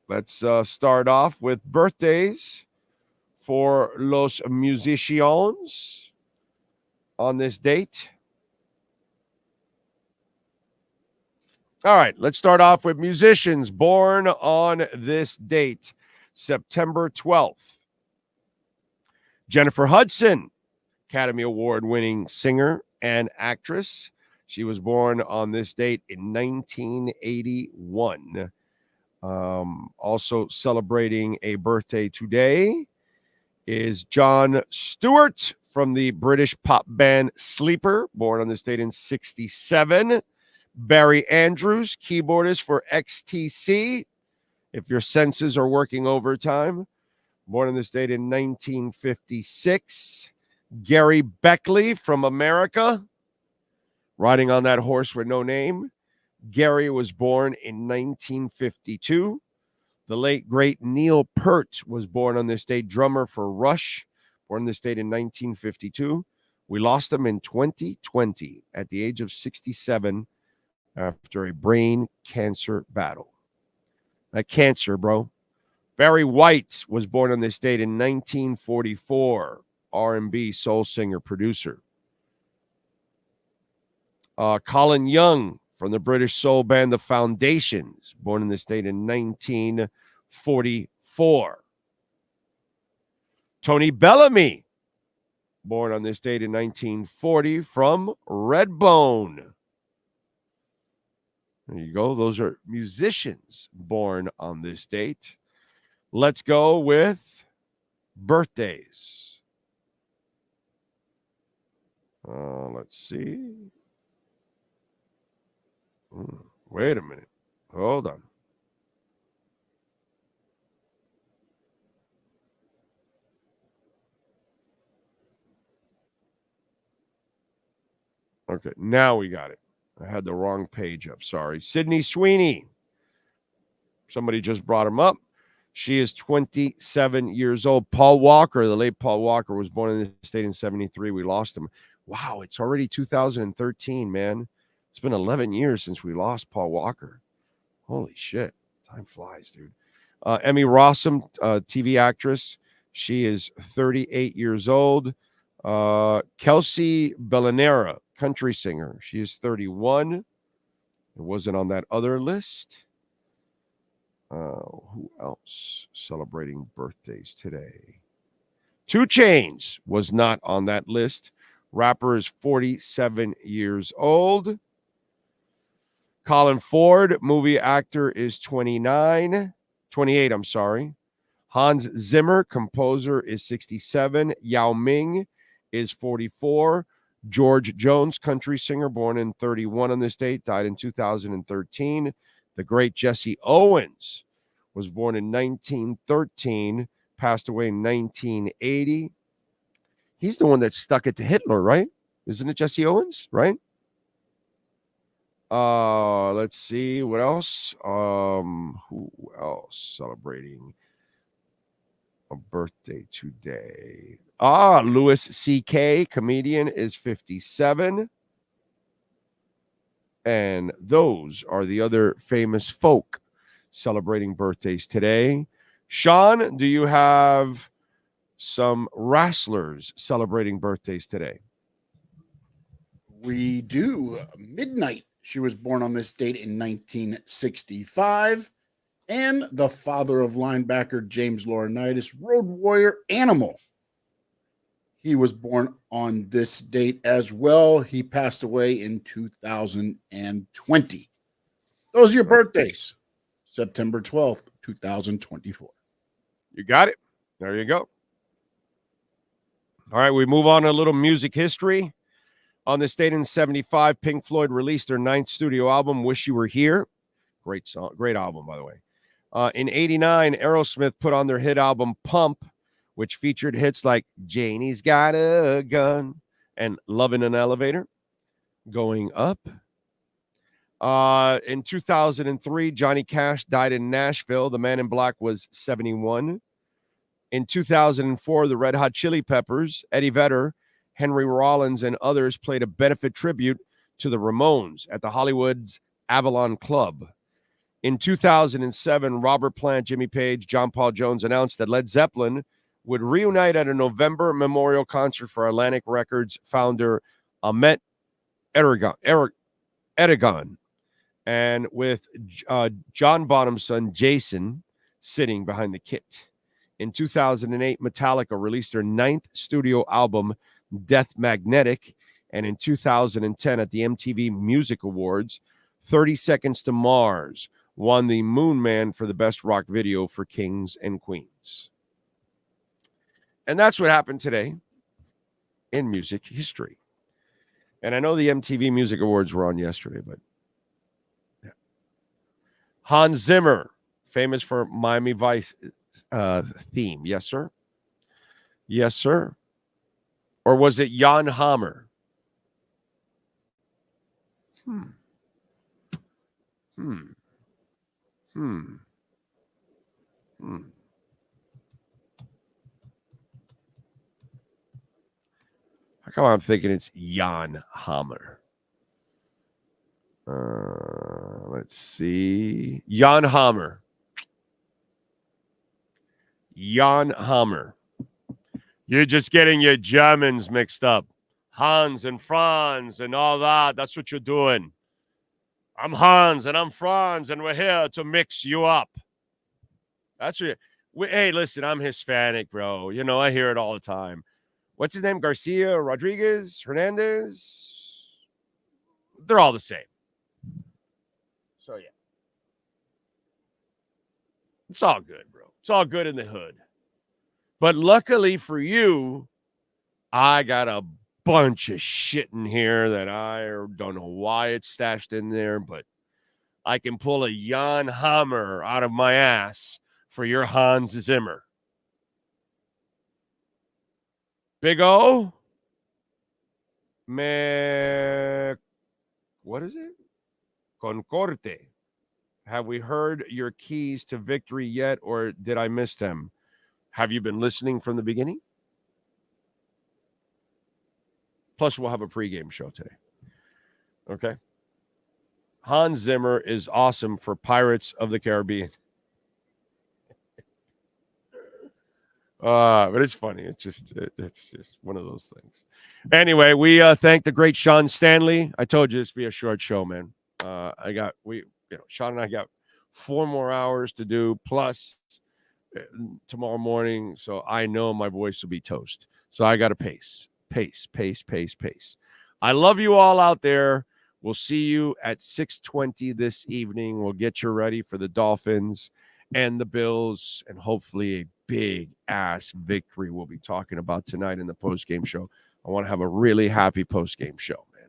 Let's start off with birthdays for los musicians on this date. All right, let's start off with musicians born on this date, September 12th. Jennifer Hudson, Academy Award-winning singer and actress. She was born on this date in 1981. Also celebrating a birthday today is Jon Stewart from the British pop band Sleeper, born on this date in 1967. Barry Andrews, keyboardist for XTC, if your senses are working overtime, born on this date in 1956. Gary Beckley from America, riding on that horse with no name. Gary was born in 1952. The late, great Neil Peart was born on this date, drummer for Rush, born on this date in 1952. We lost him in 2020 at the age of 67 after a brain cancer battle. That cancer, bro. Barry White was born on this date in 1944. R&B soul singer, producer. Colin Young from the British soul band The Foundations, born on this date in 1944. Tony Bellamy, born on this date in 1940 from Redbone. There you go. Those are musicians born on this date. Let's go with birthdays. Let's see. Wait a minute. Hold on. Okay, now we got it. I had the wrong page up. Sorry. Sydney Sweeney. Somebody just brought him up. She is 27 years old. Paul Walker, the late Paul Walker, was born in the state in 73. We lost him. Wow, it's already 2013, man. It's been 11 years since we lost Paul Walker. Holy shit. Time flies, dude. Emmy Rossum, TV actress. She is 38 years old. Kelsey Bellanera, country singer. She is 31. It wasn't on that other list. Who else celebrating birthdays today? 2 Chainz was not on that list. Rapper is 47 years old. Colin Ford, movie actor, is 28, I'm sorry. Hans Zimmer, composer, is 67. Yao Ming is 44. George Jones, country singer, born in 31 on this date, died in 2013. The great Jesse Owens was born in 1913, passed away in 1980. He's the one that stuck it to Hitler, right? Isn't it Jesse Owens, right? Let's see. What else? Who else celebrating? a birthday today. Louis C.K., comedian, is 57. And those are the other famous folk celebrating birthdays today. Sean, do you have some wrestlers celebrating birthdays today? We do. Midnight. She was born on this date in 1965. And the father of linebacker James Laurinaitis, Road Warrior Animal. He was born on this date as well. He passed away in 2020. Those are your birthdays. September 12th, 2024. You got it. There you go. All right, we move on to a little music history. On this date in 75, Pink Floyd released their 9th studio album, Wish You Were Here. Great song, great album, by the way. In 89, Aerosmith put on their hit album, Pump, which featured hits like Janie's Got a Gun and Love in an Elevator. Going Up. In 2003, Johnny Cash died in Nashville. The Man in Black was 71. In 2004, the Red Hot Chili Peppers, Eddie Vedder, Henry Rollins, and others played a benefit tribute to the Ramones at the Hollywood's Avalon Club. In 2007, Robert Plant, Jimmy Page, John Paul Jones announced that Led Zeppelin would reunite at a November memorial concert for Atlantic Records founder Ahmet Ertegun, and with John Bonham's son Jason sitting behind the kit. In 2008, Metallica released their 9th studio album, Death Magnetic, and in 2010 at the MTV Music Awards, 30 Seconds to Mars won the Moon Man for the best rock video for Kings and Queens. And that's what happened today in music history. And I know the MTV Music Awards were on yesterday, but yeah. Hans Zimmer, famous for Miami Vice theme. Yes, sir. Yes, sir. Or was it Jan Hammer? How come I'm thinking it's Jan Hammer? Let's see. Jan Hammer. Jan Hammer. You're just getting your Germans mixed up. Hans and Franz and all that. That's what you're doing. I'm Hans and I'm Franz, and we're here to mix you up. That's what. Hey, listen, I'm Hispanic, bro. You know, I hear it all the time. What's his name? Garcia, Rodriguez, Hernandez? They're all the same. So, yeah. It's all good, bro. It's all good in the hood. But luckily for you, I got a bunch of shit in here that I don't know why it's stashed in there, but I can pull a Jan Hammer out of my ass for your Hans Zimmer. Big O? What is it? Concorte. Have we heard your keys to victory yet, or did I miss them? Have you been listening from the beginning? Plus, we'll have a pregame show today. Okay? Hans Zimmer is awesome for Pirates of the Caribbean. But it's funny. It's just one of those things. Anyway, we thank the great Sean Stanley. I told you this would be a short show, man. Sean and I got 4 more hours to do plus tomorrow morning, so I know my voice will be toast. So I got to pace. I love you all out there. We'll see you at 6:20 this evening. We'll get you ready for the Dolphins and the Bills, and hopefully a big-ass victory we'll be talking about tonight in the post-game show. I want to have a really happy post-game show, man.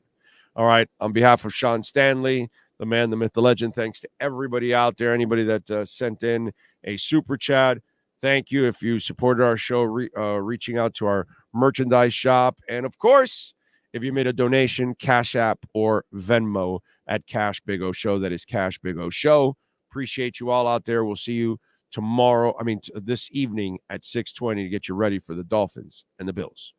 All right, on behalf of Sean Stanley, the man, the myth, the legend, thanks to everybody out there, anybody that sent in a super chat. Thank you if you supported our show, reaching out to our merchandise shop. And, of course, if you made a donation, Cash App or Venmo at Cash Big O Show. That is Cash Big O Show. Appreciate you all out there. We'll see you this evening at 6:20 to get you ready for the Dolphins and the Bills.